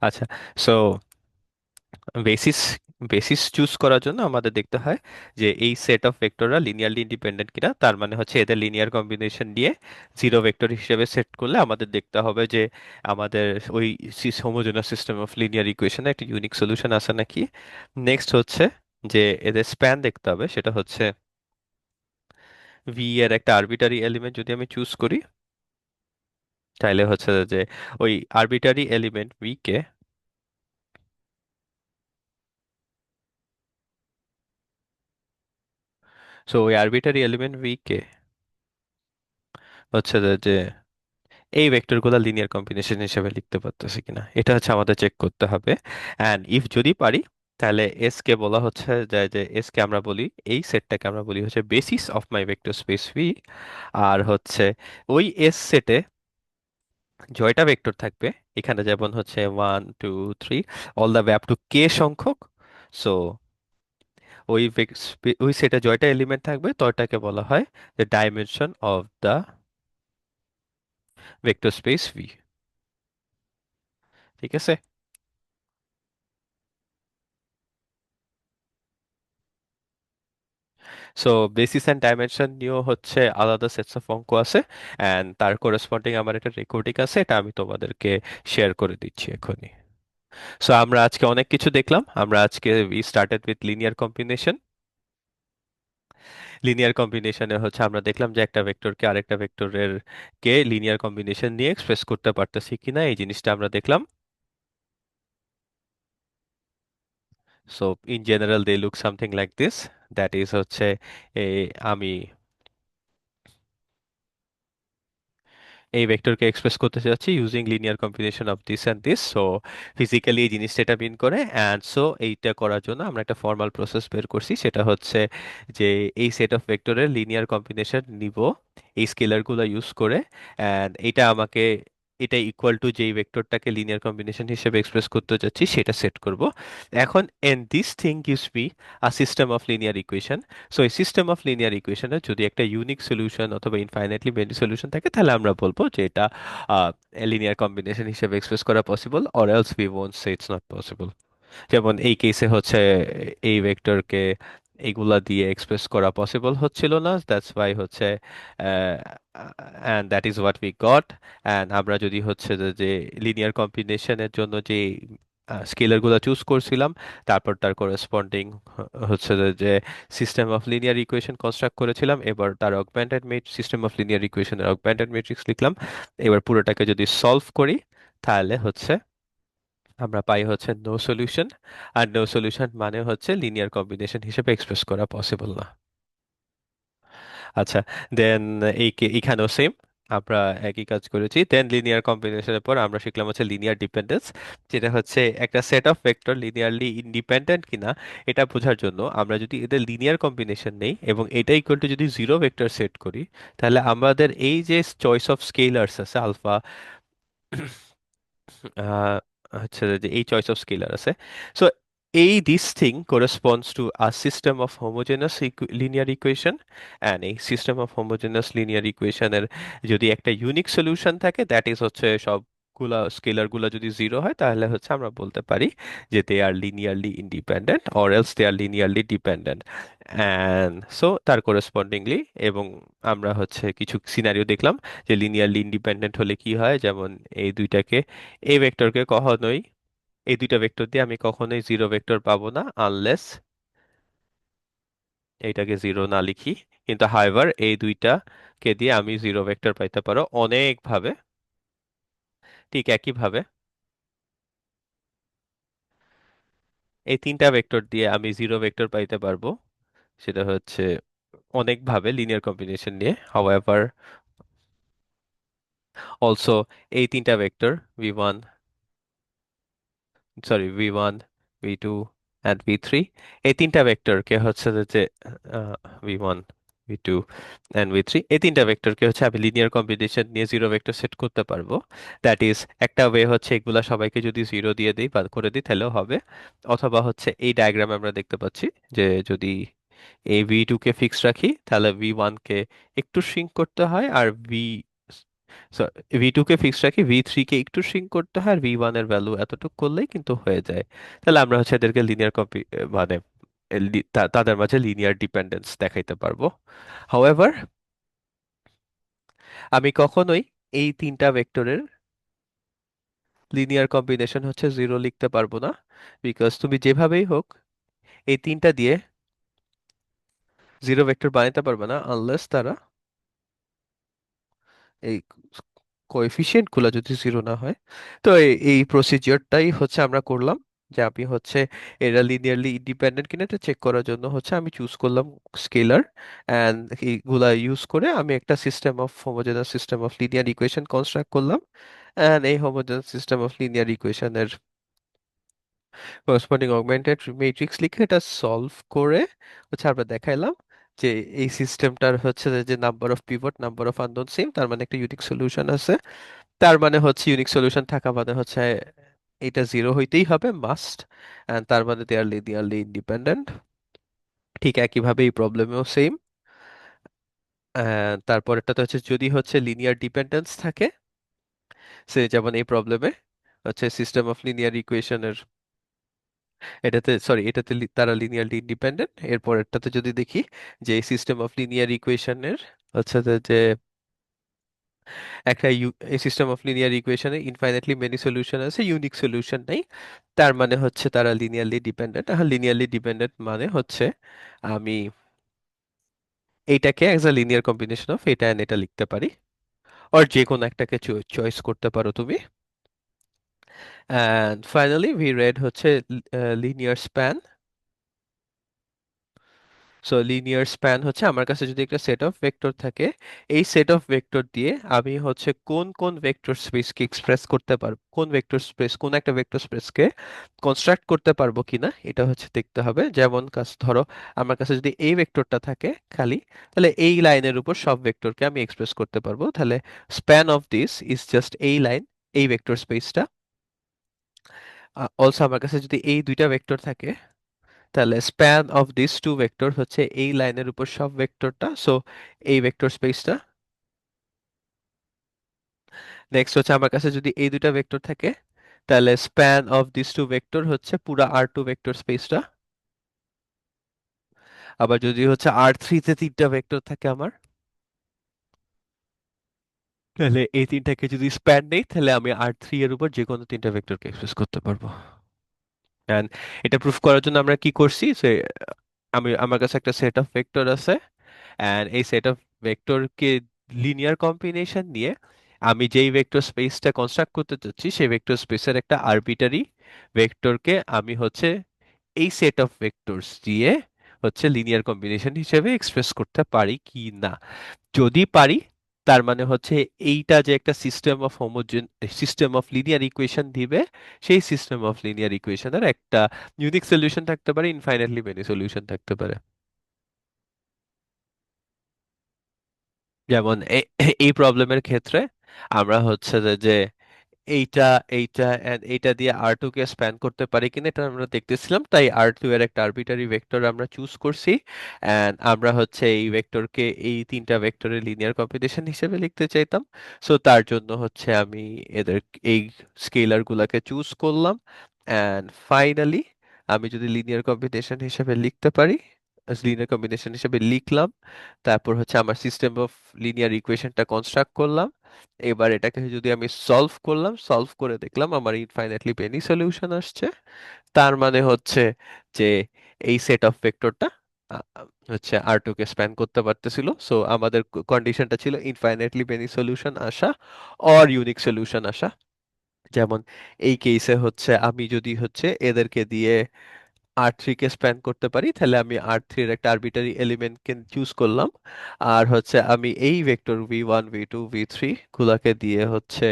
আচ্ছা, সো বেসিস বেসিস চুজ করার জন্য আমাদের দেখতে হয় যে এই সেট অফ ভেক্টররা লিনিয়ারলি ইন্ডিপেন্ডেন্ট কিনা, তার মানে হচ্ছে এদের লিনিয়ার কম্বিনেশন দিয়ে জিরো ভেক্টর হিসেবে সেট করলে আমাদের দেখতে হবে যে আমাদের ওই হোমোজেনাস সিস্টেম অফ লিনিয়ার ইকুয়েশনে একটা ইউনিক সলিউশন আছে নাকি। নেক্সট হচ্ছে যে এদের স্প্যান দেখতে হবে, সেটা হচ্ছে ভি এর একটা আরবিটারি এলিমেন্ট যদি আমি চুজ করি, তাহলে হচ্ছে যে ওই arbitrary element V K, so ওই আরবিটারি এলিমেন্ট ভি কে হচ্ছে যে এই ভেক্টরগুলো লিনিয়ার কম্বিনেশন হিসেবে লিখতে পারতেছি কিনা, এটা হচ্ছে আমাদের চেক করতে হবে। অ্যান্ড ইফ যদি পারি, তাহলে এস কে বলা হচ্ছে যে এস কে আমরা বলি, এই সেটটাকে আমরা বলি হচ্ছে basis of my vector space V. আর হচ্ছে ওই এস সেটে জয়টা ভেক্টর থাকবে, এখানে যেমন হচ্ছে 1 2 3 all the way up to K সংখ্যক, সো ওই ওই সেটে জয়টা এলিমেন্ট থাকবে তয়টাকে বলা হয় the dimension of the vector space V. ঠিক আছে। সো বেসিস অ্যান্ড ডাইমেনশন নিয়েও হচ্ছে আলাদা সেটস অফ অঙ্ক আছে, অ্যান্ড তার করেসপন্ডিং আমার একটা রেকর্ডিং আছে, এটা আমি তোমাদেরকে শেয়ার করে দিচ্ছি এখনই। সো আমরা আজকে অনেক কিছু দেখলাম। আমরা আজকে we started with linear combination. Linear কম্বিনেশনে হচ্ছে আমরা দেখলাম যে একটা ভেক্টরকে আরেকটা ভেক্টরের কে লিনিয়ার কম্বিনেশন নিয়ে এক্সপ্রেস করতে পারতেছি কিনা, এই জিনিসটা আমরা দেখলাম। So in general they look something like this, that is হচ্ছে আমি এই ভেক্টরকে এক্সপ্রেস করতে চাচ্ছি using linear combination of this and this, so physically এই জিনিসটা এটা মিন করে। অ্যান্ড সো এইটা করার জন্য আমরা একটা ফর্মাল প্রসেস বের করছি, সেটা হচ্ছে যে এই সেট অফ ভেক্টরের লিনিয়ার কম্বিনেশন নিব এই স্কেলারগুলো ইউজ করে, অ্যান্ড এটা আমাকে এটা ইকুয়াল টু যেই ভেক্টরটাকে লিনিয়ার কম্বিনেশন হিসেবে এক্সপ্রেস করতে চাচ্ছি সেটা সেট করব। এখন and this thing gives me a system of linear equation. So এই সিস্টেম অফ লিনিয়ার ইকুয়েশনের যদি একটা ইউনিক সলিউশন অথবা ইনফাইনাইটলি মেনি সলিউশন থাকে, তাহলে আমরা বলবো যে এটা লিনিয়ার কম্বিনেশন হিসেবে এক্সপ্রেস করা possible, or else we won't say it's not possible. যেমন এই কেসে হচ্ছে এই ভেক্টরকে এইগুলা দিয়ে এক্সপ্রেস করা পসিবল হচ্ছিল না, দ্যাটস ওয়াই হচ্ছে and that is what we got. And আমরা যদি হচ্ছে যে লিনিয়ার কম্বিনেশনের জন্য যে স্কেলারগুলো চুজ করছিলাম, তারপর তার করেসপন্ডিং হচ্ছে যে system of linear equation construct করেছিলাম, এবার তার অগমেন্টেড সিস্টেম অফ লিনিয়ার ইকুয়েশনের অগমেন্টেড ম্যাট্রিক্স লিখলাম। এবার পুরোটাকে যদি সলভ করি, তাহলে হচ্ছে আমরা পাই হচ্ছে নো সলিউশন। আর নো সলিউশন মানে হচ্ছে লিনিয়ার কম্বিনেশন হিসেবে এক্সপ্রেস করা পসিবল না। আচ্ছা, দেন এখানেও সেম আমরা একই কাজ করেছি। দেন লিনিয়ার কম্বিনেশনের পর আমরা শিখলাম হচ্ছে লিনিয়ার ডিপেন্ডেন্স, যেটা হচ্ছে একটা set of vector linearly independent কিনা এটা বোঝার জন্য আমরা যদি এদের লিনিয়ার কম্বিনেশন নেই এবং এটা ইকুয়াল টু যদি জিরো ভেক্টর সেট করি, তাহলে আমাদের এই যে চয়েস অফ স্কেলার্স আছে আলফা, আহ, হচ্ছে যে এই চয়েস অফ স্কেলার আছে, সো এই this thing corresponds to a system of homogeneous linear equation. And এই সিস্টেম অফ হোমোজেনাস লিনিয়ার ইকুয়েশনের যদি একটা ইউনিক সলিউশন থাকে, দ্যাট ইজ হচ্ছে সবগুলা স্কেলার গুলা যদি জিরো হয়, তাহলে হচ্ছে আমরা বলতে পারি যে they are linearly independent or else they are linearly dependent. And so তার করেসপন্ডিংলি, এবং আমরা হচ্ছে কিছু সিনারিও দেখলাম যে লিনিয়ারলি ইন্ডিপেন্ডেন্ট হলে কি হয়, যেমন এই দুইটাকে, এই ভেক্টরকে কখনোই, এই দুইটা ভেক্টর দিয়ে আমি কখনোই জিরো ভেক্টর পাবো না আনলেস এইটাকে জিরো না লিখি। কিন্তু হাইভার এই দুইটাকে দিয়ে আমি জিরো ভেক্টর পাইতে পারো অনেক ভাবে। ঠিক একইভাবে এই তিনটা ভেক্টর দিয়ে আমি জিরো ভেক্টর পাইতে পারবো, সেটা হচ্ছে অনেক ভাবে লিনিয়ার কম্বিনেশন নিয়ে। হাউএভার অলসো এই তিনটা vector v one, sorry v one, v two and v three, এই তিনটা ভেক্টরকে হচ্ছে যে v one v two and v three, এই তিনটা ভেক্টরকে হচ্ছে আমি লিনিয়ার কম্বিনেশন নিয়ে জিরো ভেক্টর সেট করতে পারবো। দ্যাট ইজ, একটা ওয়ে হচ্ছে এগুলা সবাইকে যদি জিরো দিয়ে দিই বা করে দিই তাহলেও হবে, অথবা হচ্ছে এই ডায়াগ্রামে আমরা দেখতে পাচ্ছি যে যদি এই ভি টু কে ফিক্স রাখি তাহলে ভি ওয়ান কে একটু শ্রিঙ্ক করতে হয়, আর ভি টু কে ফিক্স রাখি, ভি থ্রি কে একটু শ্রিঙ্ক করতে হয়, আর ভি ওয়ান এর ভ্যালু এতটুকু করলেই কিন্তু হয়ে যায়। তাহলে আমরা হচ্ছে এদেরকে লিনিয়ার মানে তাদের মাঝে লিনিয়ার ডিপেন্ডেন্স দেখাইতে পারবো। হাউএভার, আমি কখনোই এই তিনটা ভেক্টরের লিনিয়ার কম্বিনেশন হচ্ছে জিরো লিখতে পারবো না, বিকজ তুমি যেভাবেই হোক এই তিনটা দিয়ে জিরো ভেক্টর বানাতে পারবে না আনলেস তারা এই কোএফিসিয়েন্ট গুলা যদি জিরো না হয়। তো এই প্রসিজিওরটাই হচ্ছে আমরা করলাম, যে আমি হচ্ছে এরা লিনিয়ারলি ইন্ডিপেন্ডেন্ট কিনা এটা চেক করার জন্য হচ্ছে আমি চুজ করলাম স্কেলার, অ্যান্ড এইগুলা ইউজ করে আমি একটা system of homogeneous system of linear equation construct করলাম। অ্যান্ড এই হোমোজেনাস সিস্টেম অফ লিনিয়ার ইকুয়েশনের করসপন্ডিং অগমেন্টেড ম্যাট্রিক্স লিখে এটা সলভ করে হচ্ছে আমরা দেখাইলাম যে এই সিস্টেমটার হচ্ছে যে number of pivot, number of unknown same, তার মানে একটা ইউনিক সলিউশন আছে। তার মানে হচ্ছে ইউনিক সলিউশন থাকা মানে হচ্ছে এটা জিরো হইতেই হবে মাস্ট, এন্ড তার মানে দে আর লিনিয়ারলি ইন্ডিপেন্ডেন্ট। ঠিক একইভাবে এই প্রবলেমেও সেম। তারপরেরটাতে হচ্ছে যদি হচ্ছে লিনিয়ার ডিপেন্ডেন্স থাকে, সে যেমন এই প্রবলেমে হচ্ছে সিস্টেম অফ লিনিয়ার ইকুয়েশনের, এটাতে সরি এটাতে তারা লিনিয়ারলি ইন্ডিপেন্ডেন্ট। এরপরেরটাতে যদি দেখি যে সিস্টেম অফ লিনিয়ার ইকুয়েশনের হচ্ছে যে একটা এই সিস্টেম অফ লিনিয়ার ইকুয়েশনে ইনফাইনাইটলি মেনি সলিউশন আছে, ইউনিক সলিউশন নাই, তার মানে হচ্ছে তারা লিনিয়ারলি ডিপেন্ডেন্ট। আর লিনিয়ারলি ডিপেন্ডেন্ট মানে হচ্ছে আমি এইটাকে as a linear combination of এটা এন্ড এটা লিখতে পারি, আর যে কোনো একটাকে চয়েস করতে পারো তুমি। অ্যান্ড ফাইনালি ভি রেড হচ্ছে linear span. So linear span হচ্ছে আমার কাছে যদি একটা সেট অফ ভেক্টর থাকে, এই সেট অফ ভেক্টর দিয়ে আমি হচ্ছে কোন কোন ভেক্টর স্পেসকে এক্সপ্রেস করতে পারবো, কোন ভেক্টর স্পেস কোন একটা ভেক্টর স্পেসকে কনস্ট্রাক্ট করতে পারবো কিনা এটা হচ্ছে দেখতে হবে। যেমন ধরো আমার কাছে যদি এই ভেক্টরটা থাকে খালি, তাহলে এই লাইনের উপর সব ভেক্টরকে আমি এক্সপ্রেস করতে পারবো। তাহলে span of this is just এই লাইন, এই ভেক্টর স্পেসটা। অলসো আমার কাছে যদি এই দুইটা ভেক্টর থাকে, তাহলে span of this two vector হচ্ছে এই লাইনের উপর সব ভেক্টরটা, সো এই ভেক্টর স্পেসটা। নেক্সট হচ্ছে আমার কাছে যদি এই দুইটা ভেক্টর থাকে, তাহলে span of this two vector হচ্ছে পুরা আর টু ভেক্টর স্পেসটা। আবার যদি হচ্ছে আর3-তে তিনটা ভেক্টর থাকে আমার, তাহলে এই তিনটাকে যদি স্প্যান নেই তাহলে আমি আর3 এর উপর যে কোনো তিনটা ভেক্টরকে এক্সপ্রেস করতে পারবো। এন্ড এটা প্রুফ করার জন্য আমরা কি করছি, যে আমার কাছে একটা সেট অফ ভেক্টর আছে, অ্যান্ড এই সেট অফ ভেক্টরকে লিনিয়ার কম্বিনেশন নিয়ে আমি যেই ভেক্টর স্পেসটা কনস্ট্রাক্ট করতে চাচ্ছি সেই ভেক্টর স্পেসের একটা আরবিটারি ভেক্টরকে আমি হচ্ছে এই সেট অফ ভেক্টরস দিয়ে হচ্ছে লিনিয়ার কম্বিনেশন হিসেবে এক্সপ্রেস করতে পারি কি না। যদি পারি, তার মানে হচ্ছে এইটা যে একটা সিস্টেম অফ লিনিয়ার ইকুয়েশন দিবে, সেই সিস্টেম অফ লিনিয়ার ইকুয়েশনের একটা ইউনিক সলিউশন থাকতে পারে, ইনফাইনাইটলি মেনি সলিউশন থাকতে পারে। যেমন এই প্রবলেমের ক্ষেত্রে আমরা হচ্ছে যে এইটা এইটা and এইটা দিয়ে আর2 কে স্প্যান করতে পারি কিনা এটা আমরা দেখতেছিলাম, তাই আর2 এর একটা আরবিটারি ভেক্টর আমরা চুজ করছি, এন্ড আমরা হচ্ছে এই ভেক্টরকে এই তিনটা ভেক্টরের লিনিয়ার কম্বিনেশন হিসেবে লিখতে চাইতাম। সো তার জন্য হচ্ছে আমি এদের এই স্কেলার গুলাকে চুজ করলাম, এন্ড ফাইনালি আমি যদি লিনিয়ার কম্বিনেশন হিসেবে লিখতে পারি, লিনিয়ার কম্বিনেশন হিসেবে লিখলাম, তারপর হচ্ছে আমার সিস্টেম অফ লিনিয়ার ইকুয়েশনটা কনস্ট্রাক্ট করলাম। এবার এটাকে যদি আমি সলভ করলাম, সলভ করে দেখলাম আমার ইনফাইনাইটলি মেনি সলিউশন আসছে। তার মানে হচ্ছে যে এই সেট অফ ভেক্টরটা হচ্ছে আর2 কে স্প্যান করতে পারতেছিল। সো আমাদের কন্ডিশনটা ছিল ইনফাইনাইটলি মেনি সলিউশন আসা অর ইউনিক সলিউশন আসা। যেমন এই কেসে হচ্ছে আমি যদি হচ্ছে এদেরকে দিয়ে আর3 কে স্প্যান করতে পারি, তাহলে আমি আর3 এর একটা আরবিটারি এলিমেন্টকে চুজ করলাম, আর হচ্ছে আমি এই ভেক্টর ভি1 ভি2 ভি3 গুলাকে দিয়ে হচ্ছে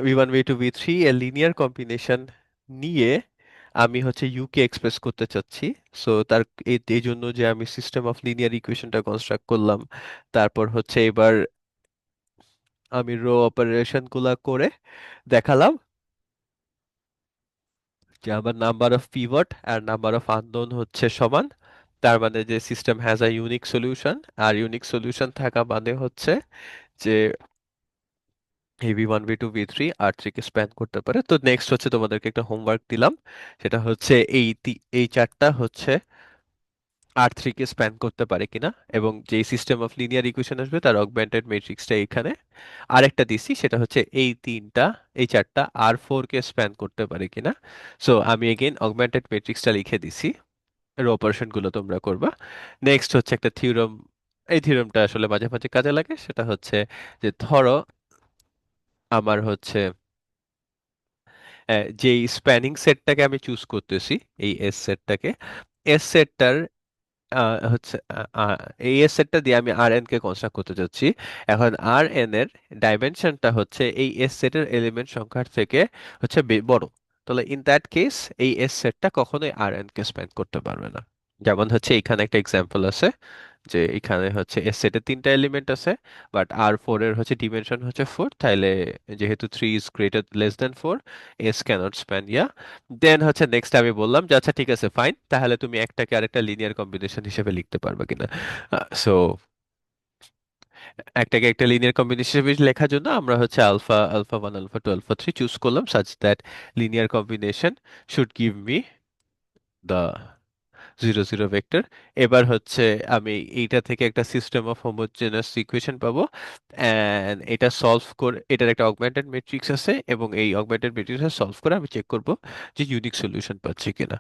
ভি1 ভি2 ভি3 এর লিনিয়ার কম্বিনেশন নিয়ে আমি হচ্ছে ইউকে এক্সপ্রেস করতে চাচ্ছি। সো তার এই এই জন্য যে আমি সিস্টেম অফ লিনিয়ার ইকুয়েশনটা কনস্ট্রাক্ট করলাম, তারপর হচ্ছে এবার আমি রো অপারেশন গুলা করে দেখালাম যে আমার নাম্বার অফ পিভট আর নাম্বার অফ আননোন হচ্ছে সমান। তার মানে যে system has a unique solution, আর ইউনিক সলিউশন থাকা মানে হচ্ছে যে এই V1 V2 V3 R3 কে স্প্যান করতে পারে। তো নেক্সট হচ্ছে তোমাদেরকে একটা হোমওয়ার্ক দিলাম, সেটা হচ্ছে এই চারটা হচ্ছে R3 কে স্প্যান করতে পারে কিনা, এবং যে সিস্টেম অফ লিনিয়ার ইকুয়েশন আসবে তার অগমেন্টেড ম্যাট্রিক্সটা এখানে। আরেকটা দিছি সেটা হচ্ছে এই চারটা R4 কে স্প্যান করতে পারে কিনা। সো আমি এগেইন অগমেন্টেড ম্যাট্রিক্সটা লিখে দিছি, এর অপারেশন গুলো তোমরা করবা। নেক্সট হচ্ছে একটা থিওরেম। এই থিওরেমটা আসলে মাঝে মাঝে কাজে লাগে, সেটা হচ্ছে যে ধরো আমার হচ্ছে যেই স্প্যানিং সেটটাকে আমি চুজ করতেছি, এই এস সেটটাকে, এস সেটটার হচ্ছে এই এস সেটটা দিয়ে আমি আর এন কে কনস্ট্রাক্ট করতে চাচ্ছি। এখন আর এন এর ডাইমেনশনটা হচ্ছে এই এস সেটের এলিমেন্ট সংখ্যার থেকে হচ্ছে বড়। তাহলে ইন দ্যাট কেস এই এস সেটটা কখনোই আর এন কে স্প্যান করতে পারবে না। যেমন হচ্ছে এখানে একটা এক্সাম্পল আছে, যে এখানে হচ্ছে এস সেটের তিনটা এলিমেন্ট আছে, বাট R4 এর হচ্ছে ডিমেনশন হচ্ছে 4, তাইলে যেহেতু 3 is greater less than 4, S cannot span yeah. Then হচ্ছে নেক্সট আমি বললাম যে আচ্ছা ঠিক আছে ফাইন, তাহলে তুমি একটাকে আরেকটা লিনিয়ার কম্বিনেশন হিসেবে লিখতে পারবে কিনা। সো একটাকে একটা লিনিয়ার কম্বিনেশন হিসেবে লেখার জন্য আমরা হচ্ছে আলফা 1 আলফা 2 আলফা 3 চুজ করলাম, such that linear combination should give me the 0 0 vector. এবার হচ্ছে আমি এইটা থেকে একটা সিস্টেম অফ হোমোজেনাস ইকুয়েশন পাবো, এন্ড এটা সলভ করে এটার একটা অগমেন্টেড ম্যাট্রিক্স আছে, এবং এই অগমেন্টেড ম্যাট্রিক্স সলভ করে আমি চেক করব যে ইউনিক সলিউশন পাচ্ছি কিনা।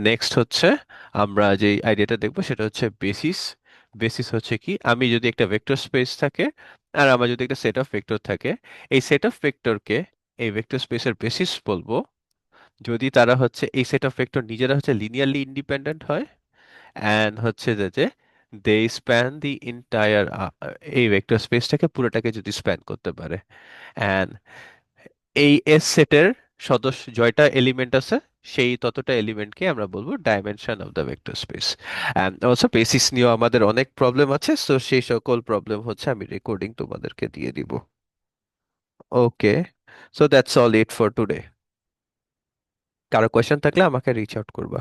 নেক্সট হচ্ছে আমরা যে আইডিয়াটা দেখবো সেটা হচ্ছে বেসিস। বেসিস হচ্ছে কি, আমি যদি একটা ভেক্টর স্পেস থাকে আর আমার যদি একটা সেট অফ ভেক্টর থাকে, এই সেট অফ ভেক্টরকে এই ভেক্টর স্পেসের বেসিস বলবো যদি তারা হচ্ছে এই সেট অফ ভেক্টর নিজেরা হচ্ছে লিনিয়ারলি ইন্ডিপেন্ডেন্ট হয়, অ্যান্ড হচ্ছে যে দে স্প্যান দি ইন্টায়ার, এই ভেক্টর স্পেসটাকে পুরোটাকে যদি স্প্যান করতে পারে। অ্যান্ড এই এস সেটের সদস্য জয়টা এলিমেন্ট আছে, সেই ততটা এলিমেন্টকে আমরা বলবো dimension of the vector space. And also basis নিয়েও আমাদের অনেক প্রবলেম আছে, তো সেই সকল প্রবলেম হচ্ছে আমি রেকর্ডিং তোমাদেরকে দিয়ে দিব। Okay, so that's all it for today. কারো কোয়েশ্চেন থাকলে আমাকে রিচ আউট করবা।